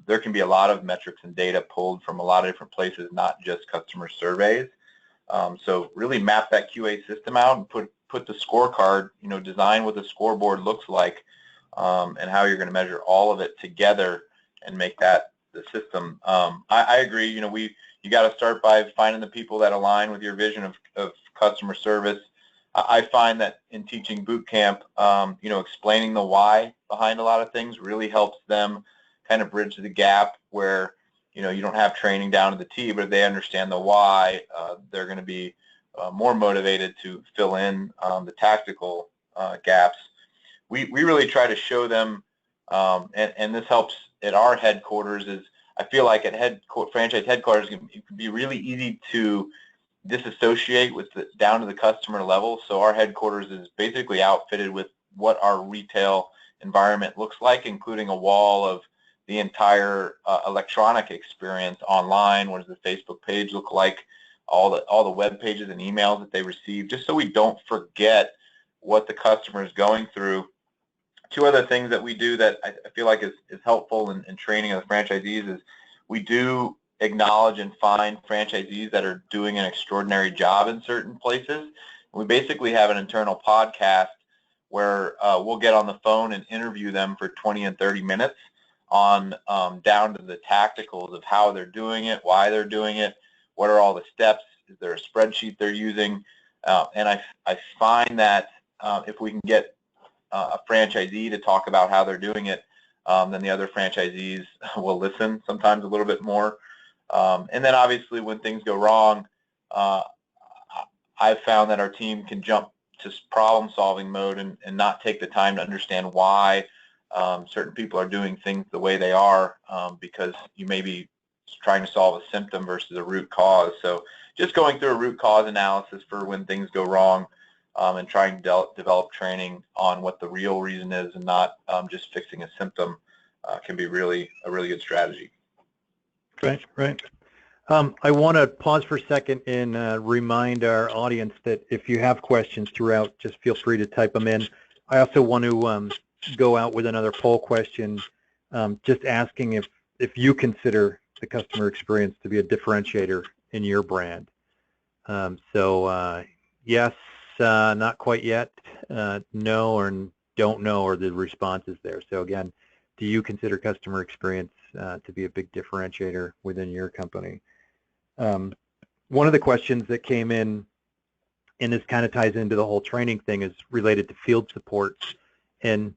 Speaker 3: There can be a lot of metrics and data pulled from a lot of different places, not just customer surveys. So really map that QA system out and put the scorecard, design what the scoreboard looks like, and how you're going to measure all of it together and make that the system. I agree. You got to start by finding the people that align with your vision of customer service. I find that in teaching boot camp, explaining the why behind a lot of things really helps them kind of bridge the gap where, you don't have training down to the T, but if they understand the why, they're going to be more motivated to fill in the tactical gaps. We really try to show them, and this helps at our headquarters, is I feel like at franchise headquarters, it can be really easy to disassociate with down to the customer level. So our headquarters is basically outfitted with what our retail environment looks like, including a wall of the entire electronic experience online. What does the Facebook page look like? All the web pages and emails that they receive, just so we don't forget what the customer is going through. Two other things that we do that I feel like is helpful in training of the franchisees is we do acknowledge and find franchisees that are doing an extraordinary job in certain places. We basically have an internal podcast where we'll get on the phone and interview them for 20 and 30 minutes on down to the tacticals of how they're doing it, why they're doing it, what are all the steps, is there a spreadsheet they're using, and I find that if we can get a franchisee to talk about how they're doing it, then the other franchisees will listen sometimes a little bit more. And then obviously when things go wrong, I've found that our team can jump to problem-solving mode and not take the time to understand why certain people are doing things the way they are, because you may be trying to solve a symptom versus a root cause. So just going through a root cause analysis for when things go wrong, and trying to develop training on what the real reason is and not just fixing a symptom can be a really good strategy.
Speaker 2: Right. I want to pause for a second and remind our audience that if you have questions throughout, just feel free to type them in. I also want to go out with another poll question, just asking if you consider the customer experience to be a differentiator in your brand. Yes, not quite yet, no, or don't know, or the responses there. So again, do you consider customer experience to be a big differentiator within your company? One of the questions that came in, and this kind of ties into the whole training thing, is related to field support. And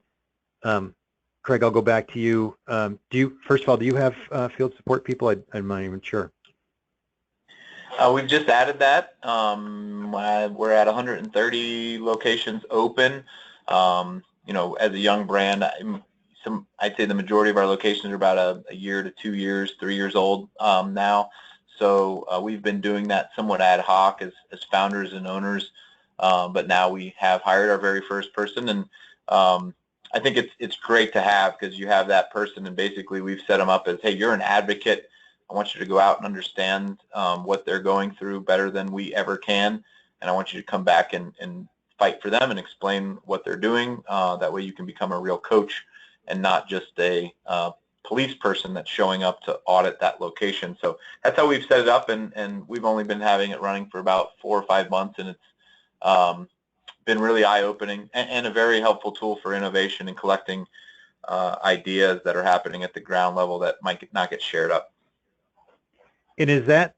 Speaker 2: Craig, I'll go back to you. First of all, do you have field support people? I'm not even sure.
Speaker 3: We've just added that. We're at 130 locations open. As a young brand, I'd say the majority of our locations are about a year to 2 years, 3 years old now. So we've been doing that somewhat ad hoc as founders and owners, but now we have hired our very first person, and I think it's great to have, because you have that person, and basically we've set them up as, hey, you're an advocate. I want you to go out and understand what they're going through better than we ever can, and I want you to come back and fight for them and explain what they're doing. That way you can become a real coach and not just a police person that's showing up to audit that location. So that's how we've set it up, and we've only been having it running for about 4 or 5 months, and it's been really eye-opening and a very helpful tool for innovation and collecting ideas that are happening at the ground level that might not get shared up.
Speaker 2: And is that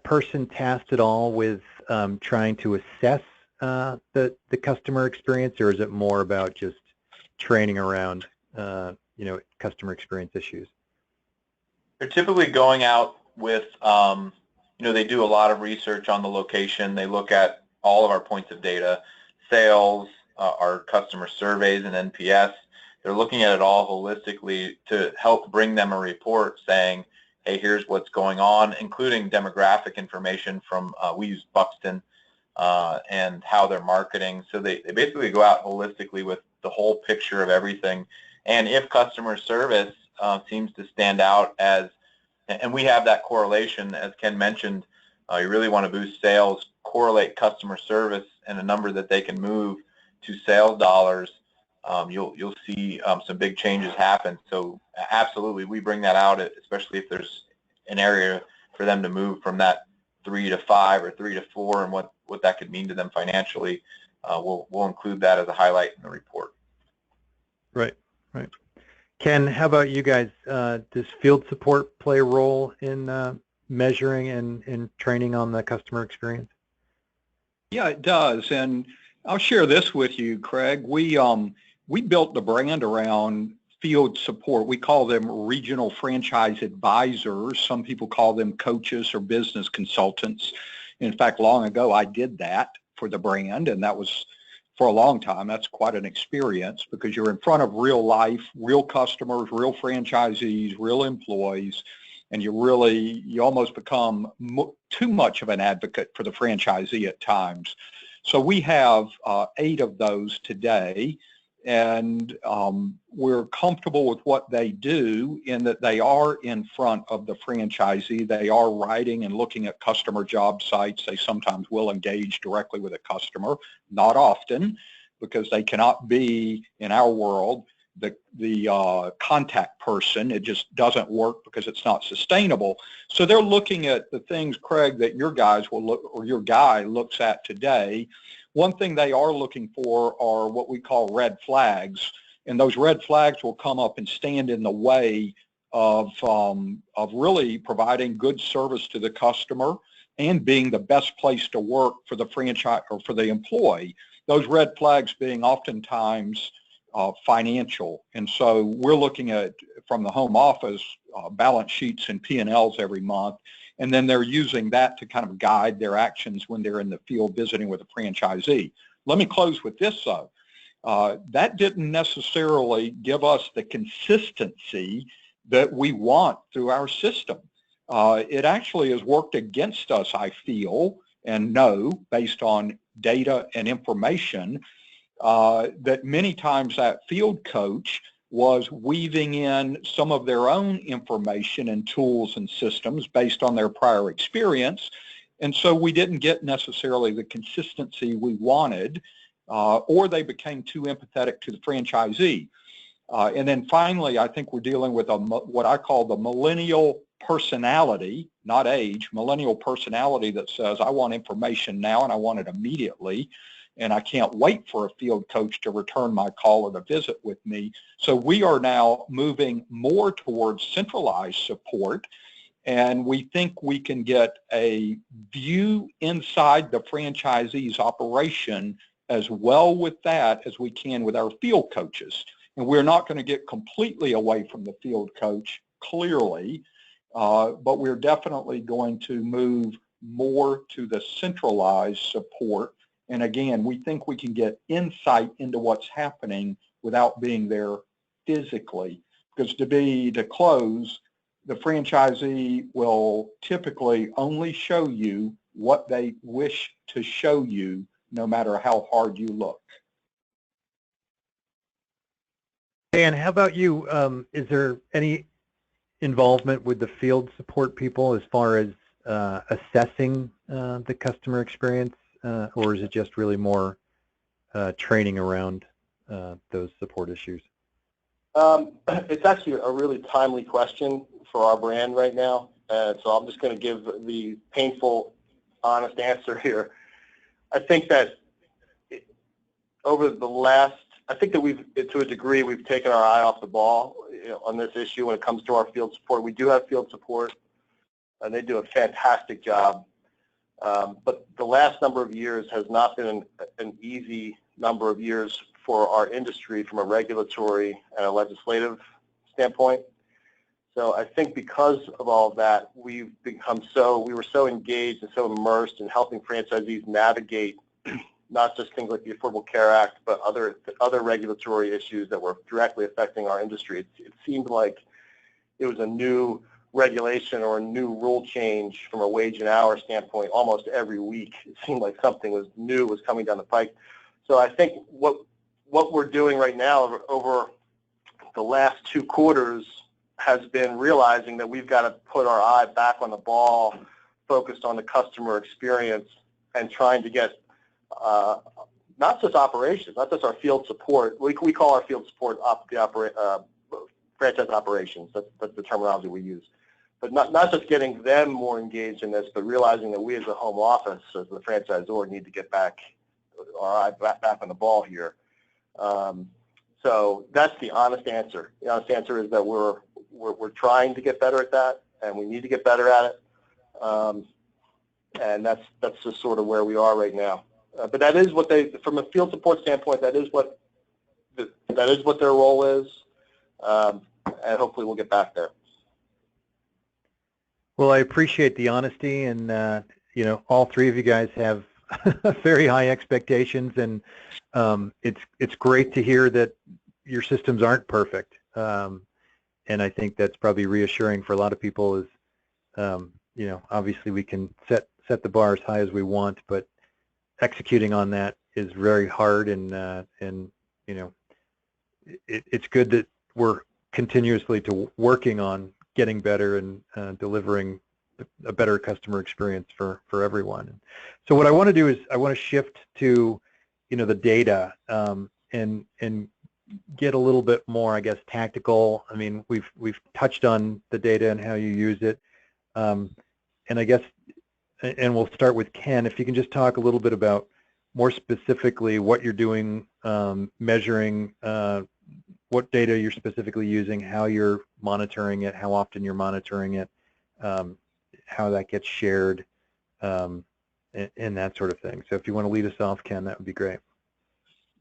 Speaker 2: person tasked at all with trying to assess the customer experience, or is it more about just training around customer experience issues?
Speaker 3: They're typically going out with they do a lot of research on the location. They look at all of our points of data, sales, our customer surveys and NPS. They're looking at it all holistically to help bring them a report saying, hey, here's what's going on, including demographic information from, we use Buxton, and how they're marketing. So they basically go out holistically with the whole picture of everything. And if customer service seems to stand out as, and we have that correlation, as Ken mentioned, you really want to boost sales, correlate customer service and a number that they can move to sales dollars, you'll see some big changes happen. So absolutely, we bring that out, especially if there's an area for them to move from that 3 to 5 or 3 to 4, and what that could mean to them financially. We'll include that as a highlight in the report.
Speaker 2: Right. Ken, how about you guys? Does field support play a role in measuring and training on the customer experience?
Speaker 5: Yeah, it does, and I'll share this with you, Craig. We built the brand around field support. We call them regional franchise advisors. Some people call them coaches or business consultants. In fact, long ago, I did that for the brand, and that was for a long time. That's quite an experience, because you're in front of real life, real customers, real franchisees, real employees, and you almost become too much of an advocate for the franchisee at times. So we have 8 of those today, and we're comfortable with what they do in that they are in front of the franchisee. They are writing and looking at customer job sites. They sometimes will engage directly with a customer, not often, because they cannot be, in our world, the contact person. It just doesn't work because it's not sustainable. So they're looking at the things, Craig, that your guys will look, or your guy looks at today. One thing they are looking for are what we call red flags, and those red flags will come up and stand in the way of really providing good service to the customer and being the best place to work for the franchise or for the employee. Those red flags being oftentimes financial. And so we're looking at, from the home office, balance sheets and P&Ls every month. And then they're using that to kind of guide their actions when they're in the field visiting with a franchisee. Let me close with this, though. That didn't necessarily give us the consistency that we want through our system. It actually has worked against us, I feel, and know, based on data and information, that many times that field coach was weaving in some of their own information and tools and systems based on their prior experience. And so we didn't get necessarily the consistency we wanted, or they became too empathetic to the franchisee. And then finally, I think we're dealing with what I call the millennial personality, not age, millennial personality that says, I want information now and I want it immediately. And I can't wait for a field coach to return my call or to visit with me. So we are now moving more towards centralized support, and we think we can get a view inside the franchisee's operation as well with that as we can with our field coaches. And we're not going to get completely away from the field coach, clearly, but we're definitely going to move more to the centralized support. And again, we think we can get insight into what's happening without being there physically. Because to close, the franchisee will typically only show you what they wish to show you, no matter how hard you look.
Speaker 2: Dan, how about you? Is there any involvement with the field support people as far as assessing the customer experience? Or is it just really more training around those support issues?
Speaker 4: It's actually a really timely question for our brand right now. So I'm just going to give the painful, honest answer here. I think that over the last, I think that we've, to a degree, we've taken our eye off the ball, on this issue when it comes to our field support. We do have field support, and they do a fantastic job. But the last number of years has not been an easy number of years for our industry from a regulatory and a legislative standpoint. So I think because of all of that, we were so engaged and so immersed in helping franchisees navigate not just things like the Affordable Care Act, but other regulatory issues that were directly affecting our industry. It seemed like it was a new regulation or a new rule change from a wage and hour standpoint almost every week. It seemed like something was new was coming down the pike. So I think what we're doing right now over the last 2 quarters has been realizing that we've got to put our eye back on the ball, focused on the customer experience, and trying to get not just operations, not just our field support. We call our field support franchise operations. That's the terminology we use. But not just getting them more engaged in this, but realizing that we as a home office, as the franchisor, need to get back our eye back on the ball here. So that's the honest answer. The honest answer is that we're trying to get better at that, and we need to get better at it. And that's just sort of where we are right now. But that is what they, from a field support standpoint, that is what their role is, and hopefully we'll get back there.
Speaker 2: Well, I appreciate the honesty, and all 3 of you guys have very high expectations, and it's great to hear that your systems aren't perfect. And I think that's probably reassuring for a lot of people. Is obviously we can set the bar as high as we want, but executing on that is very hard, and it's good that we're continuously working on getting better and delivering a better customer experience for everyone. So what I want to do is I want to shift to, the data and get a little bit more, I guess, tactical. I mean, we've touched on the data and how you use it, and I guess, and we'll start with Ken. If you can just talk a little bit about more specifically what you're doing, measuring, what data you're specifically using, how you're monitoring it, how often you're monitoring it, how that gets shared, and that sort of thing. So if you want to lead us off, Ken, that would be great.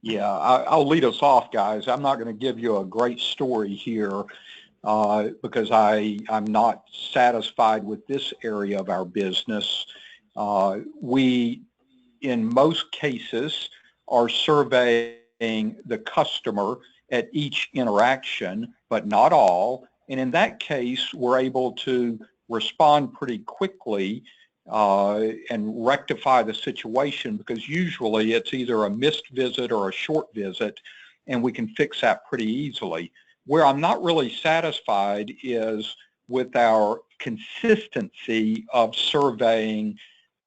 Speaker 5: Yeah, I'll lead us off, guys. I'm not going to give you a great story here because I'm not satisfied with this area of our business. We, in most cases, are surveying the customer at each interaction, but not all. And in that case, we're able to respond pretty quickly and rectify the situation, because usually it's either a missed visit or a short visit, and we can fix that pretty easily. Where I'm not really satisfied is with our consistency of surveying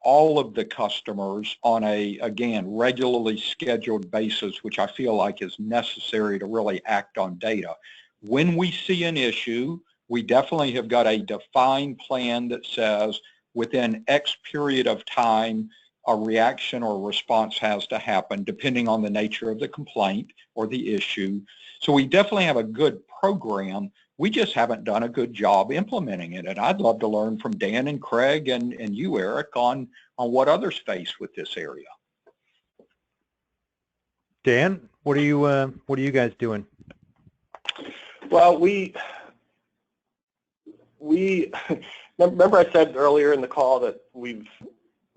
Speaker 5: all of the customers on a, again, regularly scheduled basis, which I feel like is necessary to really act on data. When we see an issue, we definitely have got a defined plan that says within X period of time, a reaction or response has to happen depending on the nature of the complaint or the issue. So we definitely have a good program. We just haven't done a good job implementing it. And I'd love to learn from Dan and Craig and you, Eric, on what others face with this area.
Speaker 2: Dan, what are you guys doing?
Speaker 4: Well, we remember I said earlier in the call that we've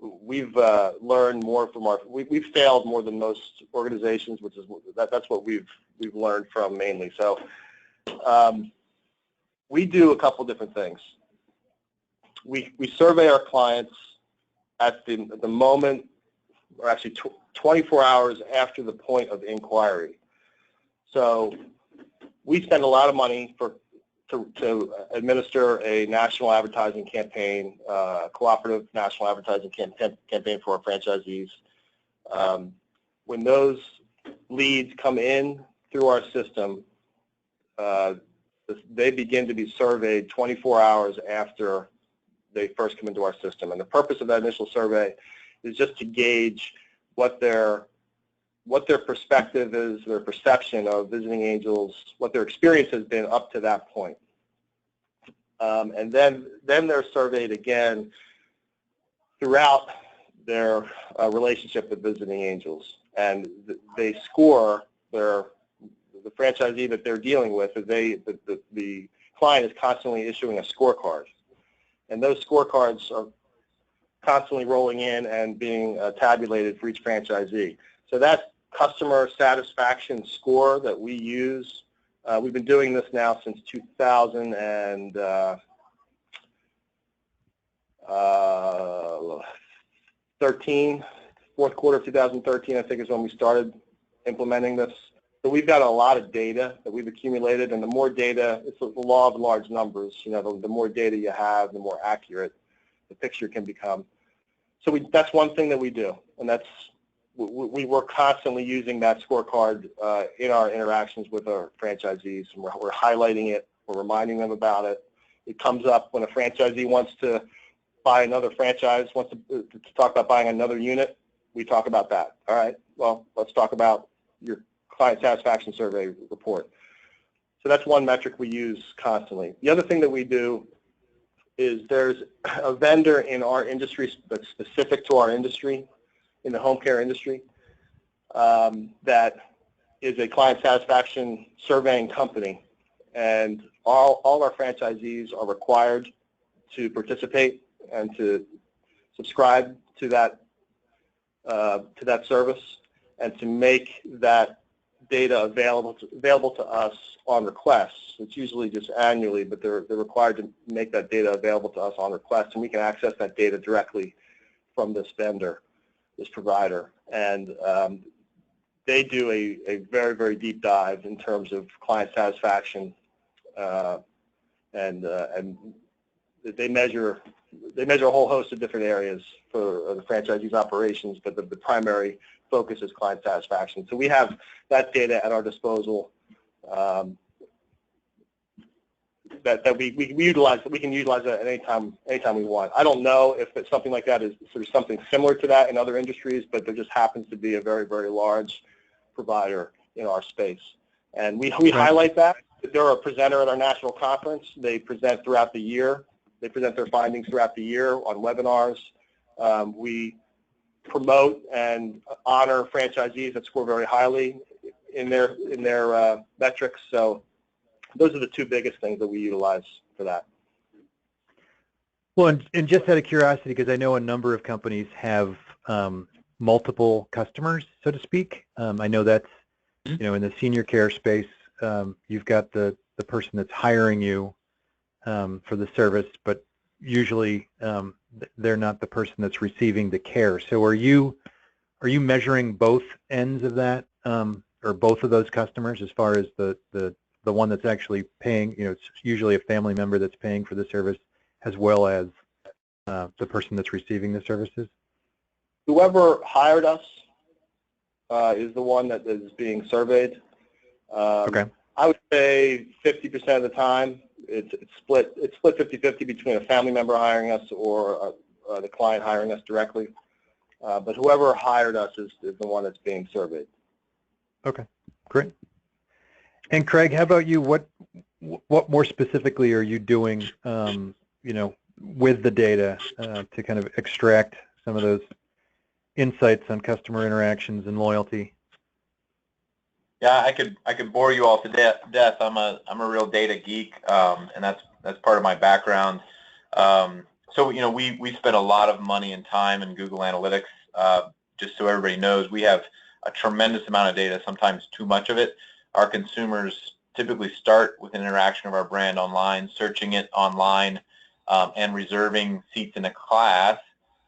Speaker 4: learned more from we've failed more than most organizations, which is that's what we've learned from mainly. So we do a couple different things. We survey our clients at the moment, or actually 24 hours after the point of inquiry. So we spend a lot of money to administer a national advertising campaign, cooperative national advertising campaign for our franchisees. When those leads come in through our system, they begin to be surveyed 24 hours after they first come into our system. And the purpose of that initial survey is just to gauge what their perspective is, their perception of Visiting Angels, what their experience has been up to that point. And then they're surveyed again throughout their relationship with Visiting Angels, and they score the franchisee that they're dealing with. The client is constantly issuing a scorecard, and those scorecards are constantly rolling in and being tabulated for each franchisee. So that customer satisfaction score that we use, we've been doing this now since 2013, fourth quarter of 2013, I think is when we started implementing this. So we've got a lot of data that we've accumulated, and the more data, it's the law of large numbers. The more data you have, the more accurate the picture can become. So that's one thing that we do, and we're constantly using that scorecard in our interactions with our franchisees, and we're highlighting it, we're reminding them about it. It comes up when a franchisee wants to buy another franchise, wants to talk about buying another unit, we talk about that. All right, well, let's talk about your client satisfaction survey report. So that's one metric we use constantly. The other thing that we do is there's a vendor in our industry that's specific to our industry, in the home care industry, that is a client satisfaction surveying company, and all our franchisees are required to participate and to subscribe to that service and to make that data available to us on request. It's usually just annually, but they're required to make that data available to us on request, and we can access that data directly from this vendor, this provider. And they do a very, very deep dive in terms of client satisfaction, and they measure a whole host of different areas for the franchisee's operations, but the primary focus is client satisfaction. So we have that data at our disposal, that we utilize. We can utilize that at anytime we want. I don't know if it's something like that is sort of something similar to that in other industries, but there just happens to be a very, very large provider in our space, and we highlight that. They're a presenter at our national conference. They present throughout the year. They present their findings throughout the year on webinars. We promote and honor franchisees that score very highly in their metrics. So those are the two biggest things that we utilize for that.
Speaker 2: Well, and just out of curiosity, because I know a number of companies have multiple customers, so to speak. I know that's, in the senior care space, you've got the person that's hiring you for the service, but usually they're not the person that's receiving the care. So are you measuring both ends of that, or both of those customers, as far as the one that's actually paying? It's usually a family member that's paying for the service, as well as the person that's receiving the services?
Speaker 4: Whoever hired us is the one that is being surveyed.
Speaker 2: Okay.
Speaker 4: I would say 50% of the time it's split 50-50 between a family member hiring us or the client hiring us directly. But whoever hired us is the one that's being surveyed.
Speaker 2: Okay, great. And Craig, how about you? What more specifically are you doing, with the data to kind of extract some of those insights on customer interactions and loyalty?
Speaker 3: Yeah, I could bore you all to death. I'm a real data geek, and that's part of my background. So we spend a lot of money and time in Google Analytics. Just so everybody knows, we have a tremendous amount of data, sometimes too much of it. Our consumers typically start with an interaction of our brand online, searching it online, and reserving seats in a class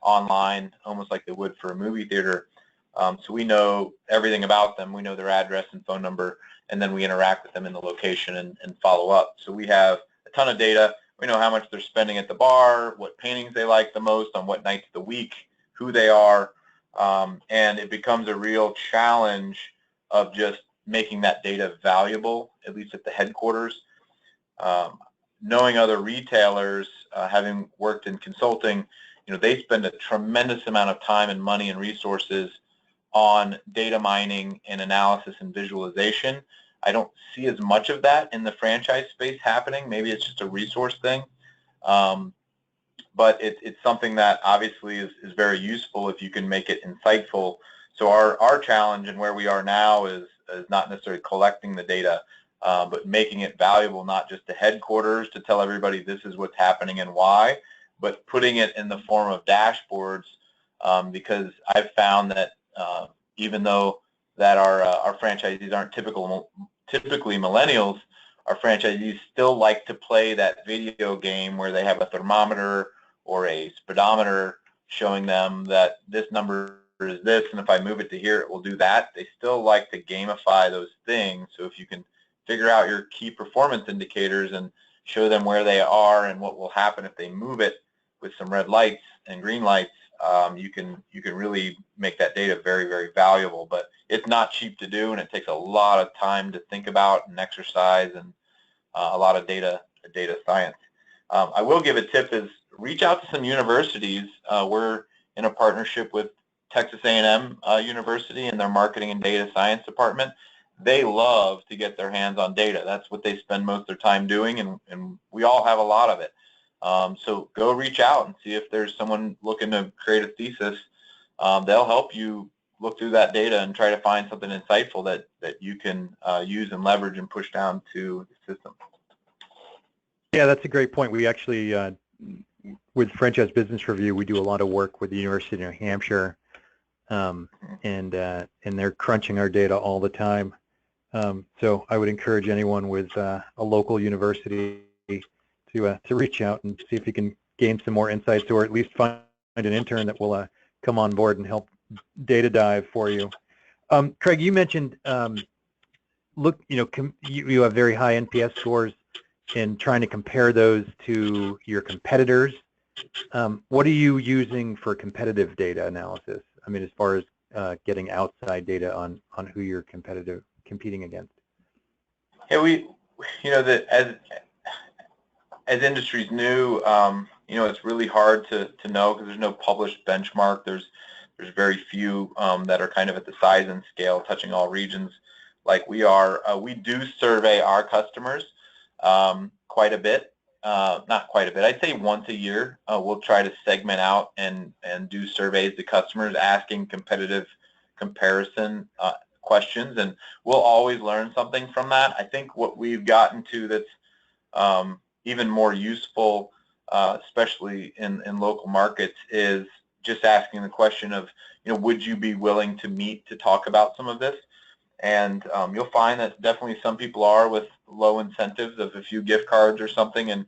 Speaker 3: online, almost like they would for a movie theater. So we know everything about them. We know their address and phone number, and then we interact with them in the location and follow up. So we have a ton of data. We know how much they're spending at the bar, what paintings they like the most, on what nights of the week, who they are, and it becomes a real challenge of just making that data valuable, at least at the headquarters. Knowing other retailers, having worked in consulting, they spend a tremendous amount of time and money and resources on data mining and analysis and visualization. I don't see as much of that in the franchise space happening. Maybe it's just a resource thing. But it's something that obviously is very useful if you can make it insightful. So our challenge and where we are now is not necessarily collecting the data, but making it valuable, not just to headquarters to tell everybody this is what's happening and why, but putting it in the form of dashboards, because I've found that even though that our franchisees aren't typically millennials, our franchisees still like to play that video game where they have a thermometer or a speedometer showing them that this number is this, and if I move it to here, it will do that. They still like to gamify those things. So if you can figure out your key performance indicators and show them where they are and what will happen if they move it with some red lights and green lights, you can really make that data very, very valuable. But it's not cheap to do, and it takes a lot of time to think about and exercise, and a lot of data science. I will give a tip: is reach out to some universities. We're in a partnership with Texas A&M University and their marketing and data science department. They love to get their hands on data. That's what they spend most of their time doing, and we all have a lot of it. So go reach out and see if there's someone looking to create a thesis. They'll help you look through that data and try to find something insightful that you can use and leverage and push down to the system.
Speaker 2: Yeah, that's a great point. We actually, with Franchise Business Review, we do a lot of work with the University of New Hampshire, and they're crunching our data all the time. So I would encourage anyone with a local university to reach out and see if you can gain some more insights, or at least find an intern that will come on board and help data dive for you. Craig, you mentioned look, you have very high NPS scores, and trying to compare those to your competitors. What are you using for competitive data analysis? I mean, as far as getting outside data on who you're competing against.
Speaker 3: Yeah, that as industry's new, it's really hard to know because there's no published benchmark. There's very few that are kind of at the size and scale touching all regions like we are. We do survey our customers quite a bit. Not quite a bit. I'd say once a year we'll try to segment out and do surveys to customers asking competitive comparison questions, and we'll always learn something from that. I think what we've gotten to that's even more useful, especially in local markets, is just asking the question of, would you be willing to meet to talk about some of this? And you'll find that definitely some people are with low incentives of a few gift cards or something. And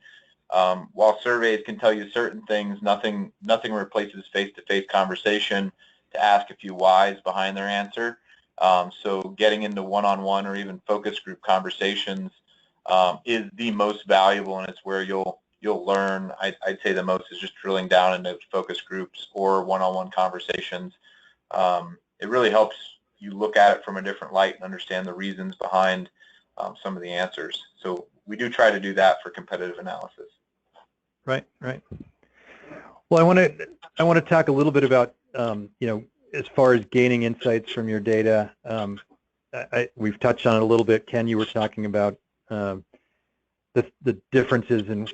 Speaker 3: while surveys can tell you certain things, nothing replaces face-to-face conversation to ask a few whys behind their answer. So getting into one-on-one or even focus group conversations is the most valuable, and it's where you'll learn. I'd say the most is just drilling down into focus groups or one-on-one conversations. It really helps you look at it from a different light and understand the reasons behind some of the answers. So we do try to do that for competitive analysis.
Speaker 2: Right. Well, I want to talk a little bit about as far as gaining insights from your data. We've touched on it a little bit. Ken, you were talking about the differences in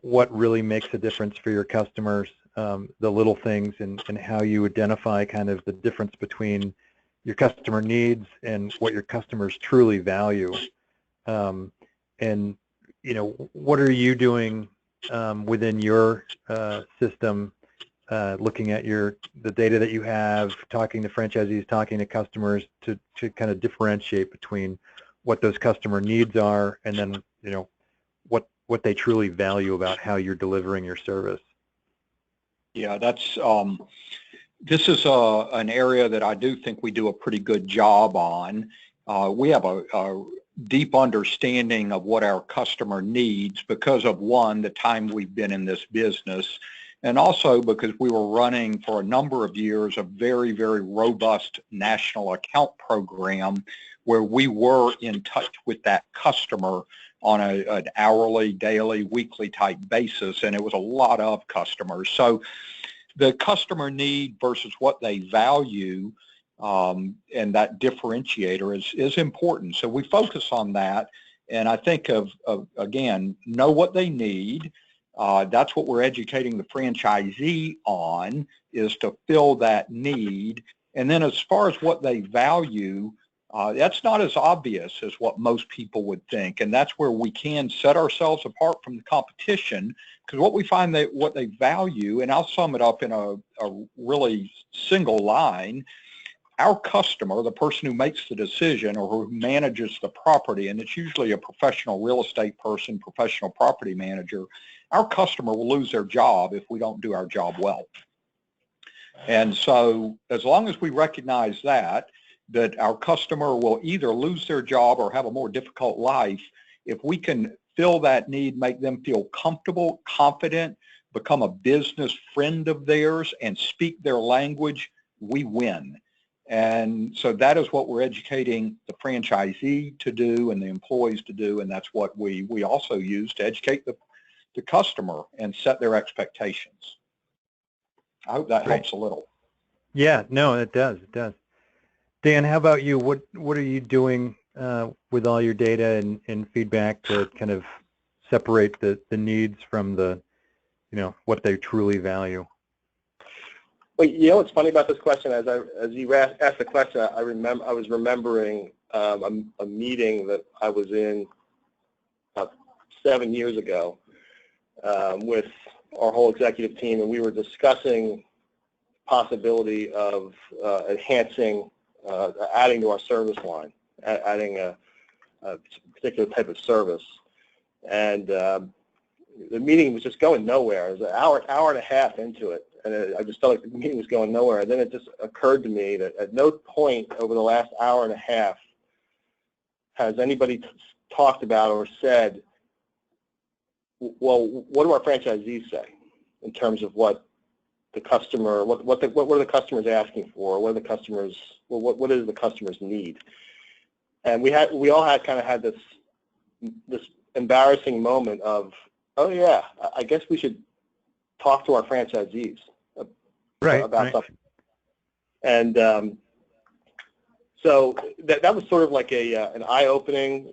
Speaker 2: what really makes a difference for your customers, the little things, and how you identify kind of the difference between your customer needs and what your customers truly value. And what are you doing within your system, looking at the data that you have, talking to franchisees, talking to customers to kind of differentiate between what those customer needs are and then what they truly value about how you're delivering your service?
Speaker 5: Yeah, this is an area that I do think we do a pretty good job on. We have a deep understanding of what our customer needs because of, one, the time we've been in this business, and also because we were running for a number of years a very, very robust national account program where we were in touch with that customer on an hourly, daily, weekly type basis, and it was a lot of customers. So the customer need versus what they value and that differentiator is important. So we focus on that, and I think of again, know what they need. That's what we're educating the franchisee on, is to fill that need. And then as far as what they value, that's not as obvious as what most people would think. And that's where we can set ourselves apart from the competition, because what we find that what they value, and I'll sum it up in a really single line, our customer, the person who makes the decision or who manages the property, and it's usually a professional real estate person, professional property manager, our customer will lose their job if we don't do our job well. And so as long as we recognize that our customer will either lose their job or have a more difficult life, if we can fill that need, make them feel comfortable, confident, become a business friend of theirs, and speak their language, we win. And so that is what we're educating the franchisee to do and the employees to do, and that's what we also use to educate the customer and set their expectations. I hope that helps a little.
Speaker 2: Yeah, no, it does. Dan, how about you? What are you doing with all your data and feedback to kind of separate the needs from the, what they truly value?
Speaker 4: Well, what's funny about this question, as you asked the question, I was remembering a meeting that I was in about 7 years ago with our whole executive team, and we were discussing possibility of enhancing, adding to our service line, adding a particular type of service. And the meeting was just going nowhere. It was an hour and a half into it, and I just felt like the meeting was going nowhere. And then it just occurred to me that at no point over the last hour and a half has anybody talked about or said, well, what do our franchisees say in terms of what the customer, what are the customers asking for? What are the customers, what does the customers need? And we all had kind of had this embarrassing moment of, oh yeah, I guess we should talk to our franchisees about something. And so that was sort of like an eye-opening,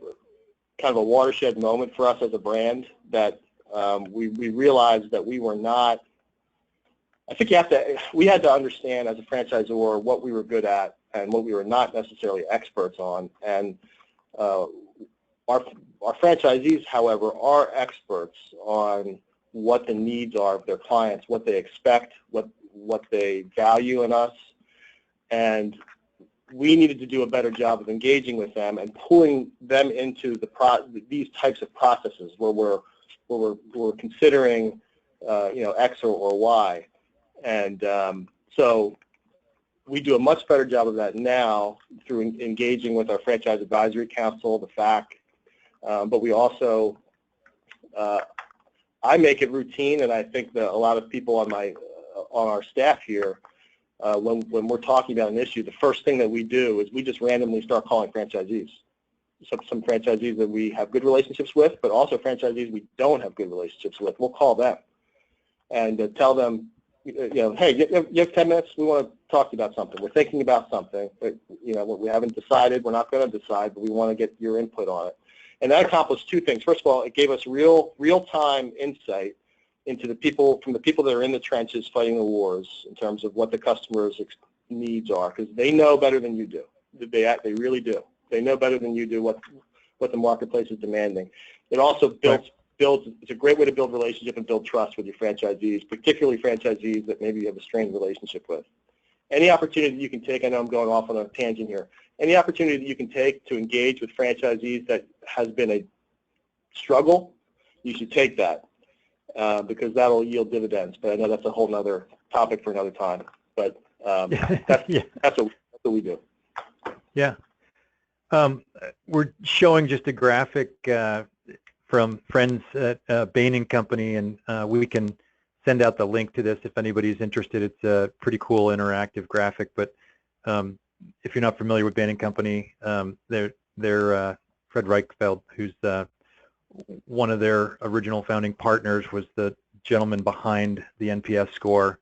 Speaker 4: kind of a watershed moment for us as a brand, that we realized that we were not, I think we had to understand as a franchisor what we were good at and what we were not necessarily experts on. And our franchisees, however, are experts on what the needs are of their clients, what they expect, what they value in us. And we needed to do a better job of engaging with them and pulling them into these types of processes where we're considering X or Y. And so we do a much better job of that now through engaging with our Franchise Advisory Council, the FAC, but we also, I make it routine, and I think that a lot of people on our staff here, when we're talking about an issue, the first thing that we do is we just randomly start calling franchisees. Some franchisees that we have good relationships with, but also franchisees we don't have good relationships with. We'll call them and tell them, hey, you have 10 minutes? We want to talk to you about something. We're thinking about something. We haven't decided. We're not going to decide, but we want to get your input on it. And that accomplished two things. First of all, it gave us real-time insight into the people that are in the trenches fighting the wars in terms of what the customers' needs are, because they know better than you do. They really do. They know better than you do what the marketplace is demanding. It also builds. It's a great way to build relationship and build trust with your franchisees, particularly franchisees that maybe you have a strained relationship with. Any opportunity that you can take, I know I'm going off on a tangent here, any opportunity that you can take to engage with franchisees that has been a struggle, you should take that because that'll yield dividends. But I know that's a whole other topic for another time. But that's what we do.
Speaker 2: Yeah. We're showing just a graphic from friends at Bain & Company, and we can send out the link to this if anybody's interested. It's a pretty cool interactive graphic, but if you're not familiar with Bain & Company, they're Fred Reichfeld, who's one of their original founding partners, was the gentleman behind the NPS score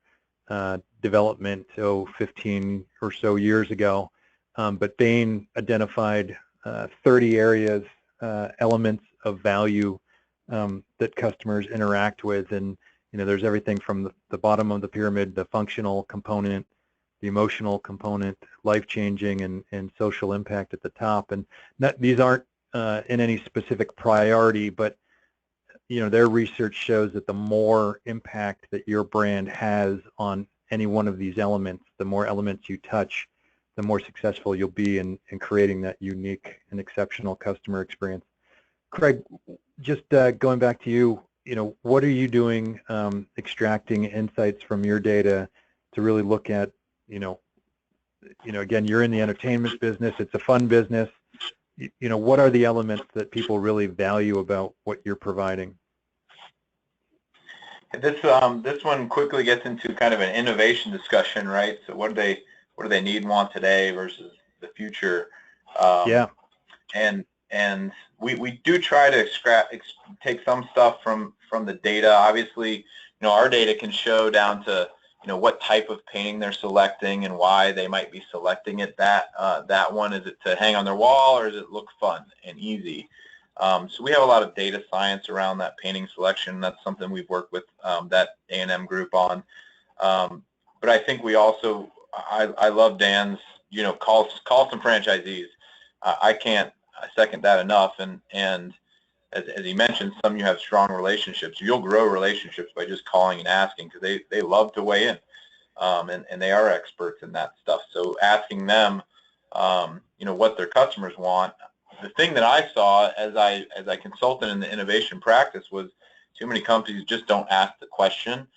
Speaker 2: development 15 or so years ago. But Bain identified 30 areas, elements of value that customers interact with, and there's everything from the bottom of the pyramid, the functional component, the emotional component, life-changing, and social impact at the top. And these aren't in any specific priority, but their research shows that the more impact that your brand has on any one of these elements, the more elements you touch, the more successful you'll be in creating that unique and exceptional customer experience. Craig, just going back to you, what are you doing extracting insights from your data to really look at, again, you're in the entertainment business, it's a fun business. What are the elements that people really value about what you're providing?
Speaker 3: This one quickly gets into kind of an innovation discussion, right? So what do they need and want today versus the future?
Speaker 2: Yeah.
Speaker 3: And we do try to take some stuff from the data. Obviously, our data can show down to what type of painting they're selecting and why they might be selecting it. That one, is it to hang on their wall or does it look fun and easy? So we have a lot of data science around that painting selection. That's something we've worked with that A&M group on. But I think we also, I love Dan's, call some franchisees. I can't second that enough. And as he mentioned, some of you have strong relationships. You'll grow relationships by just calling and asking because they love to weigh in, and they are experts in that stuff. So asking them, what their customers want. The thing that I saw as I consulted in the innovation practice was too many companies just don't ask the question.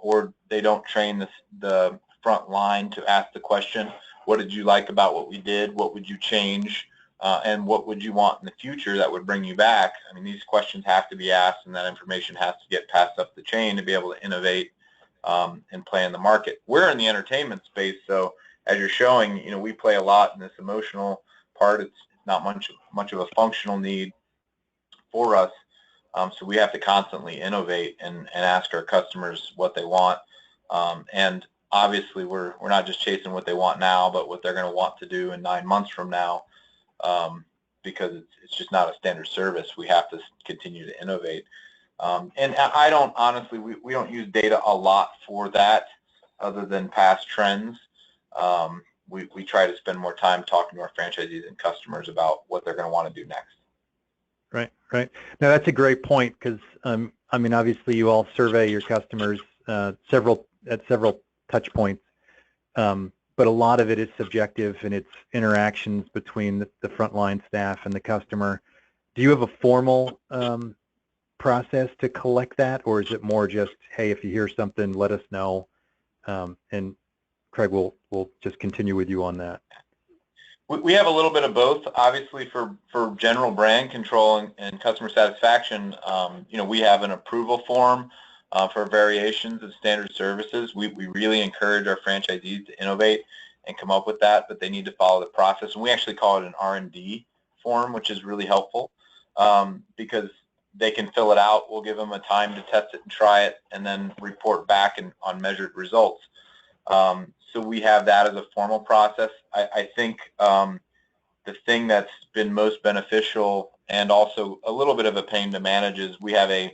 Speaker 3: or they don't train the front line to ask the question, what did you like about what we did? What would you change? And what would you want in the future that would bring you back? I mean, these questions have to be asked, and that information has to get passed up the chain to be able to innovate and play in the market. We're in the entertainment space, so as you're showing, you know, we play a lot in this emotional part. It's not much of a functional need for us. So we have to constantly innovate and ask our customers what they want. And obviously, we're not just chasing what they want now, but what they're going to want to do in 9 months from now, because it's just not a standard service. We have to continue to innovate. And I don't, honestly, we don't use data a lot for that other than past trends. We try to spend more time talking to our franchisees and customers about what they're going to want to do next.
Speaker 2: Right, right. Now that's a great point because, I mean, obviously you all survey your customers at several touch points, but a lot of it is subjective and it's interactions between the frontline staff and the customer. Do you have a formal process to collect that, or is it more just, hey, if you hear something, let us know, and Craig will just continue with you on that?
Speaker 3: We have a little bit of both. Obviously, for general brand control and customer satisfaction, you know, we have an approval form for variations of standard services. We really encourage our franchisees to innovate and come up with that, but they need to follow the process. And we actually call it an R&D form, which is really helpful because they can fill it out. We'll give them a time to test it and try it, and then report back on measured results. So we have that as a formal process. I think the thing that's been most beneficial and also a little bit of a pain to manage is we have a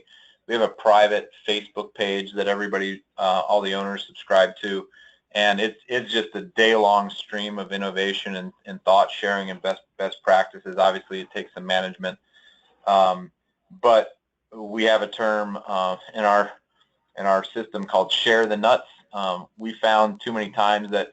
Speaker 3: private Facebook page that everybody, all the owners subscribe to, and it's just a day-long stream of innovation and thought sharing and best practices. Obviously, it takes some management, but we have a term in our system called "share the nuts." We found too many times that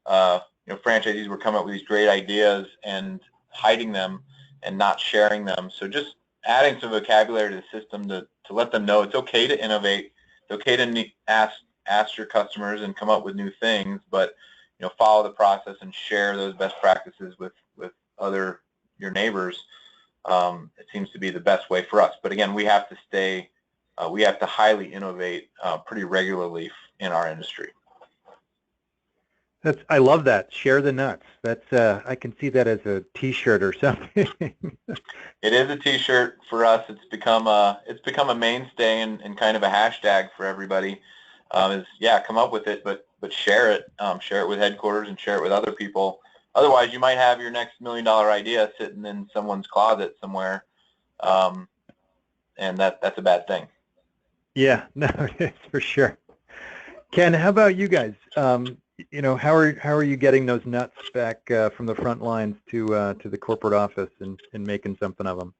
Speaker 3: you know, franchisees were coming up with these great ideas and hiding them and not sharing them. So just adding some vocabulary to the system to let them know it's okay to innovate, it's okay to ask your customers and come up with new things, but you know, follow the process and share those best practices with your neighbors. It seems to be the best way for us. But again, we have to highly innovate pretty regularly in our industry.
Speaker 2: I love that. Share the nuts. That's I can see that as a T-shirt or something.
Speaker 3: It is a T-shirt for us. It's become a mainstay and kind of a hashtag for everybody. Come up with it, but share it. Share it with headquarters and share it with other people. Otherwise, you might have your next $1 million idea sitting in someone's closet somewhere, and that's a bad thing.
Speaker 2: Yeah, no, it's for sure. Ken, how about you guys? You know, how are you getting those nuts back from the front lines to the corporate office and making something of them?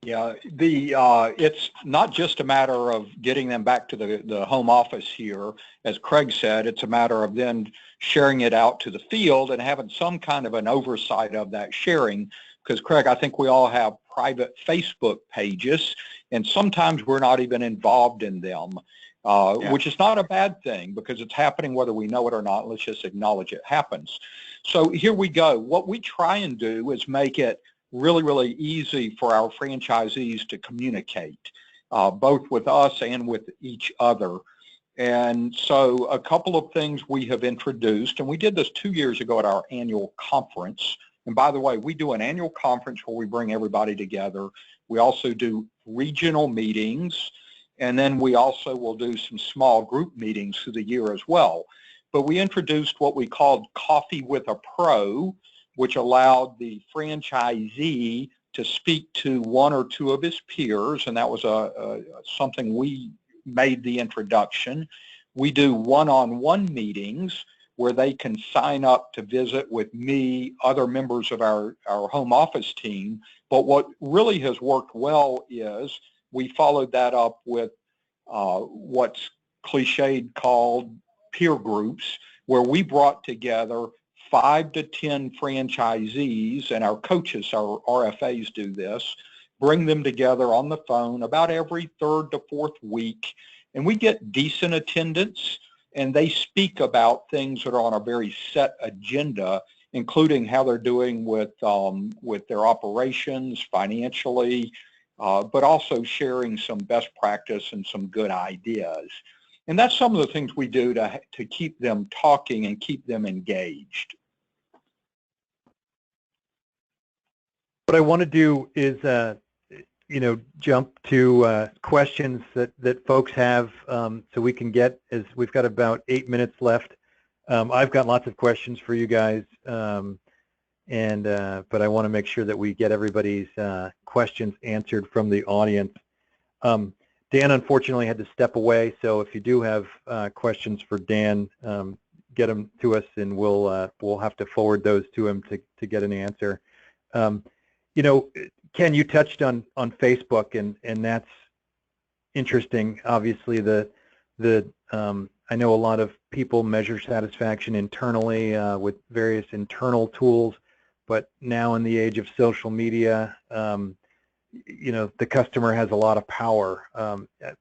Speaker 5: Yeah, it's not just a matter of getting them back to the home office here. As Craig said, it's a matter of then sharing it out to the field and having some kind of an oversight of that sharing. Because, Craig, I think we all have private Facebook pages, and sometimes we're not even involved in them, which is not a bad thing because it's happening whether we know it or not. Let's just acknowledge it happens. So here we go. What we try and do is make it really, really easy for our franchisees to communicate, both with us and with each other. And so a couple of things we have introduced, and we did this 2 years ago at our annual conference. And by the way, we do an annual conference where we bring everybody together. We also do regional meetings, and then we also will do some small group meetings through the year as well. But we introduced what we called Coffee with a Pro, which allowed the franchisee to speak to one or two of his peers, and that was something we made the introduction. We do one-on-one meetings where they can sign up to visit with me, other members of our home office team. But what really has worked well is we followed that up with what's cliched called peer groups, where we brought together 5 to 10 franchisees, and our coaches, our RFAs do this, bring them together on the phone about every 3rd to 4th week and we get decent attendance, and they speak about things that are on a very set agenda, including how they're doing with their operations financially, but also sharing some best practice and some good ideas. And that's some of the things we do to keep them talking and keep them engaged.
Speaker 2: What I want to do is, jump to questions that folks have, so we can get, as we've got about 8 minutes left. I've got lots of questions for you guys, but I want to make sure that we get everybody's questions answered from the audience. Dan unfortunately had to step away, so if you do have questions for Dan, get them to us, and we'll have to forward those to him to get an answer. Ken, you touched on Facebook, and that's interesting. Obviously, I know a lot of people measure satisfaction internally with various internal tools, but now in the age of social media, the customer has a lot of power.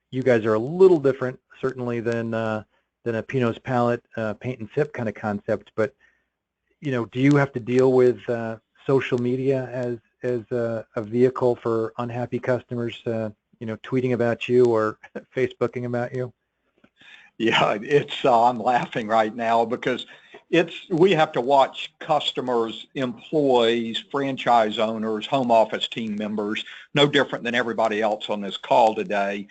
Speaker 2: You guys are a little different, certainly, than a Pinot's Palette paint and sip kind of concept. But do you have to deal with social media as a vehicle for unhappy customers, tweeting about you or Facebooking about you?
Speaker 5: Yeah, I'm laughing right now because we have to watch customers, employees, franchise owners, home office team members, no different than everybody else on this call today.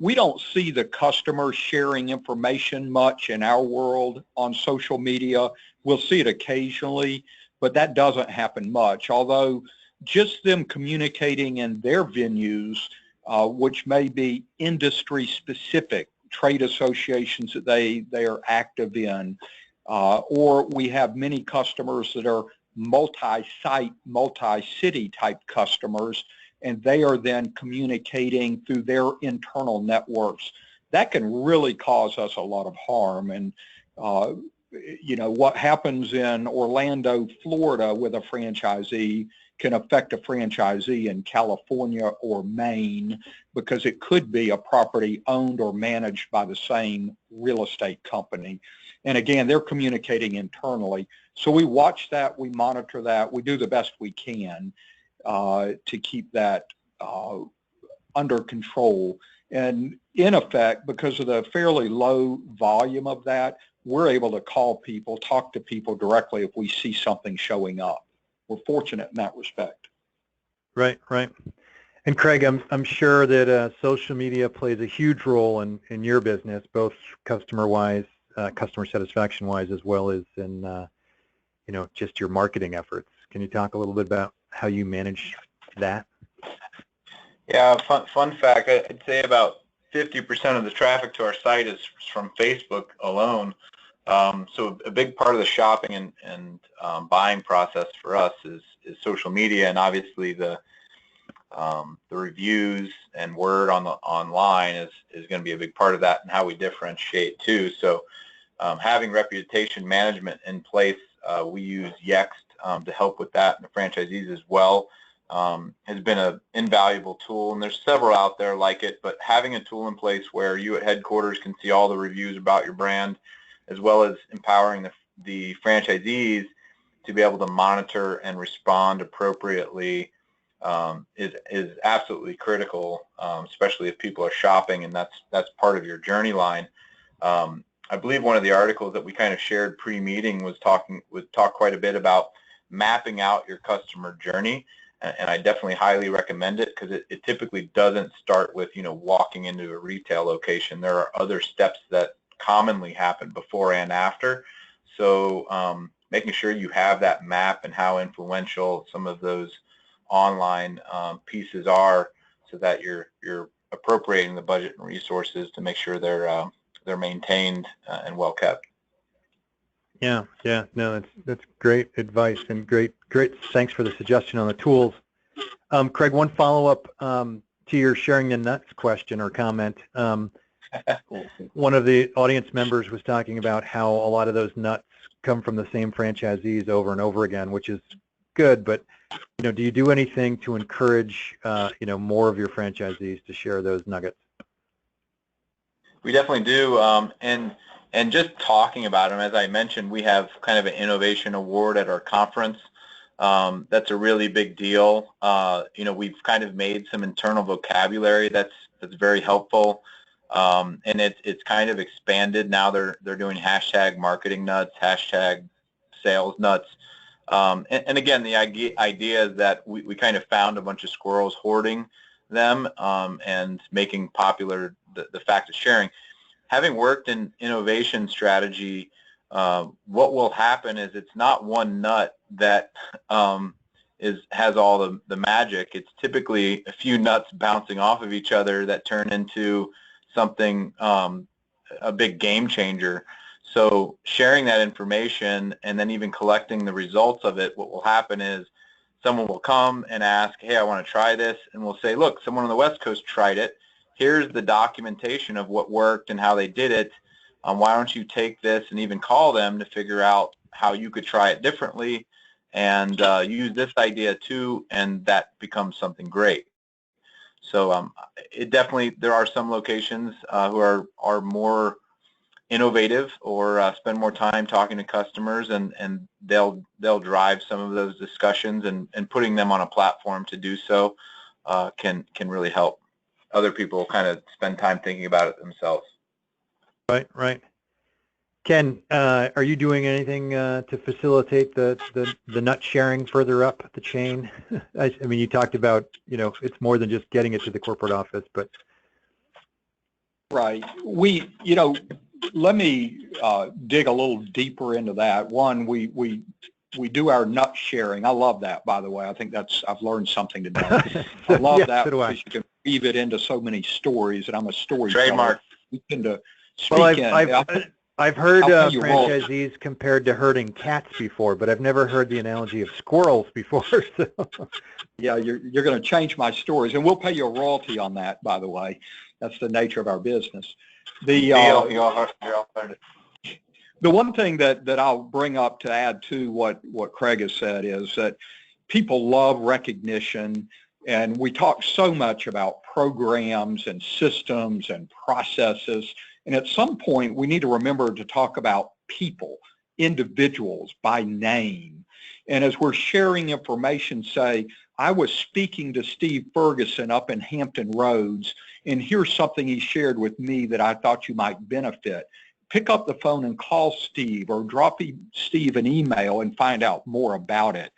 Speaker 5: We don't see the customer sharing information much in our world on social media. We'll see it occasionally, but that doesn't happen much, although just them communicating in their venues, which may be industry specific, trade associations that they are active in, or we have many customers that are multi-site, multi-city type customers, and they are then communicating through their internal networks. That can really cause us a lot of harm. And what happens in Orlando, Florida with a franchisee can affect a franchisee in California or Maine, because it could be a property owned or managed by the same real estate company. And again, they're communicating internally. So we watch that, we monitor that, we do the best we can to keep that under control. And in effect, because of the fairly low volume of that, we're able to call people, talk to people directly if we see something showing up. We're fortunate in that respect.
Speaker 2: Right. And Craig, I'm sure that social media plays a huge role in your business, both customer-wise, customer satisfaction-wise, as well as in just your marketing efforts. Can you talk a little bit about how you manage that?
Speaker 3: Yeah, fun fact, I'd say about 50% of the traffic to our site is from Facebook alone. So a big part of the shopping and buying process for us is social media, and obviously the reviews and word online is going to be a big part of that, and how we differentiate too. So having reputation management in place, we use Yext to help with that, and the franchisees as well, has been an invaluable tool. And there's several out there like it, but having a tool in place where you at headquarters can see all the reviews about your brand, as well as empowering the franchisees to be able to monitor and respond appropriately, is absolutely critical, especially if people are shopping and that's part of your journey line. I believe one of the articles that we kind of shared pre-meeting was talk quite a bit about mapping out your customer journey, and I definitely highly recommend it, because it typically doesn't start with walking into a retail location. There are other steps that commonly happen before and after. So making sure you have that map and how influential some of those online pieces are, so that you're appropriating the budget and resources to make sure they're maintained and well kept.
Speaker 2: Yeah, no, that's great advice, and great. Thanks for the suggestion on the tools. Craig, one follow-up to your sharing the nuts question or comment. One of the audience members was talking about how a lot of those nuts come from the same franchisees over and over again, which is good, but do you do anything to encourage more of your franchisees to share those nuggets?
Speaker 3: We definitely do, and just talking about them, as I mentioned, we have kind of an innovation award at our conference. That's a really big deal. We've kind of made some internal vocabulary that's very helpful, and it's kind of expanded. Now they're doing hashtag marketing nuts, hashtag sales nuts, and again, the idea is that we kind of found a bunch of squirrels hoarding them and making popular the fact of sharing. Having worked in innovation strategy, what will happen is it's not one nut that has all the magic. It's typically a few nuts bouncing off of each other that turn into something, a big game changer. So sharing that information and then even collecting the results of it, what will happen is someone will come and ask, hey, I want to try this, and we'll say, look, someone on the West Coast tried it. Here's the documentation of what worked and how they did it. Why don't you take this and even call them to figure out how you could try it differently and use this idea too, and that becomes something great. So it definitely, there are some locations who are more innovative or spend more time talking to customers, and they'll drive some of those discussions, and putting them on a platform to do so can really help other people kind of spend time thinking about it themselves.
Speaker 2: Right. Ken, are you doing anything to facilitate the nut sharing further up the chain? I mean, you talked about, it's more than just getting it to the corporate office, but.
Speaker 5: Right. Let me dig a little deeper into that. One, we do our nut sharing. I love that, by the way. I think I've learned something today. I love that because you can weave it into so many stories, and I'm a storyteller.
Speaker 3: Trademark.
Speaker 5: We tend to speak
Speaker 2: I've heard franchisees compared to herding cats before, but I've never heard the analogy of squirrels before. So.
Speaker 5: Yeah, you're going to change my stories, and we'll pay you a royalty on that, by the way. That's the nature of our business. The one thing that I'll bring up to add to what Craig has said is that people love recognition, and we talk so much about programs and systems and processes, and at some point we need to remember to talk about people, individuals by name. And as we're sharing information, say, I was speaking to Steve Ferguson up in Hampton Roads, and here's something he shared with me that I thought you might benefit. Pick up the phone and call Steve, or drop Steve an email and find out more about it.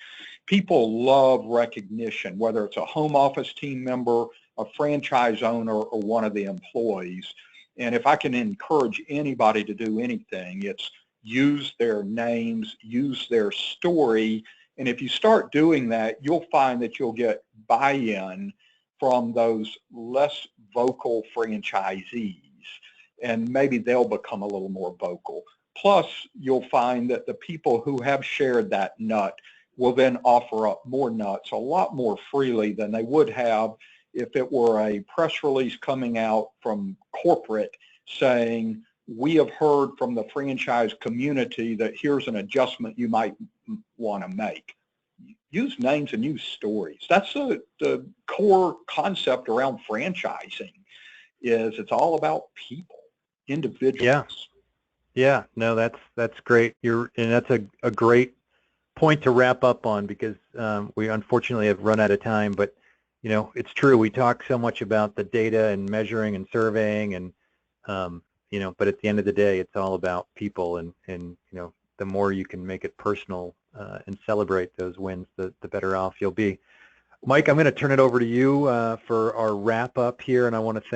Speaker 5: People love recognition, whether it's a home office team member, a franchise owner, or one of the employees. And if I can encourage anybody to do anything, it's use their names, use their story. And if you start doing that, you'll find that you'll get buy-in from those less vocal franchisees, and maybe they'll become a little more vocal. Plus, you'll find that the people who have shared that nut will then offer up more nuts a lot more freely than they would have if it were a press release coming out from corporate saying, we have heard from the franchise community that here's an adjustment you might want to make. Use names and use stories. That's the core concept around franchising, is it's all about people, individuals.
Speaker 2: Yeah. No, that's great. And that's a great point to wrap up on, because we unfortunately have run out of time. But it's true. We talk so much about the data and measuring and surveying, and but at the end of the day, it's all about people, and the more you can make it personal and celebrate those wins, the better off you'll be. Mike, I'm going to turn it over to you for our wrap up here, and I want to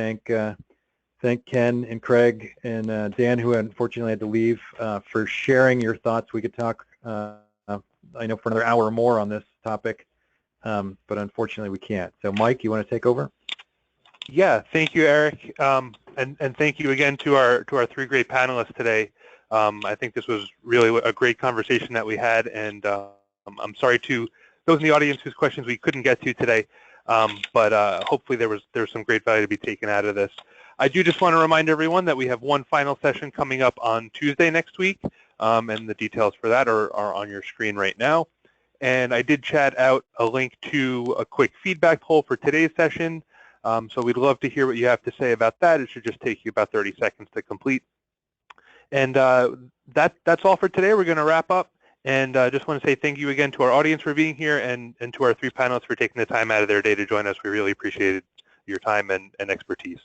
Speaker 2: thank Ken and Craig and Dan, who unfortunately had to leave, for sharing your thoughts. We could talk, I know, for another hour or more on this topic, but unfortunately we can't. So Mike, you want to take over?
Speaker 1: Yeah, thank you, Eric, and thank you again to our three great panelists today. I think this was really a great conversation that we had, and I'm sorry to those in the audience whose questions we couldn't get to today, but hopefully there's some great value to be taken out of this. I do just want to remind everyone that we have one final session coming up on Tuesday next week, and the details for that are on your screen right now. And I did chat out a link to a quick feedback poll for today's session. So we'd love to hear what you have to say about that. It should just take you about 30 seconds to complete. And that's all for today. We're going to wrap up. And just want to say thank you again to our audience for being here and to our three panelists for taking the time out of their day to join us. We really appreciated your time and expertise.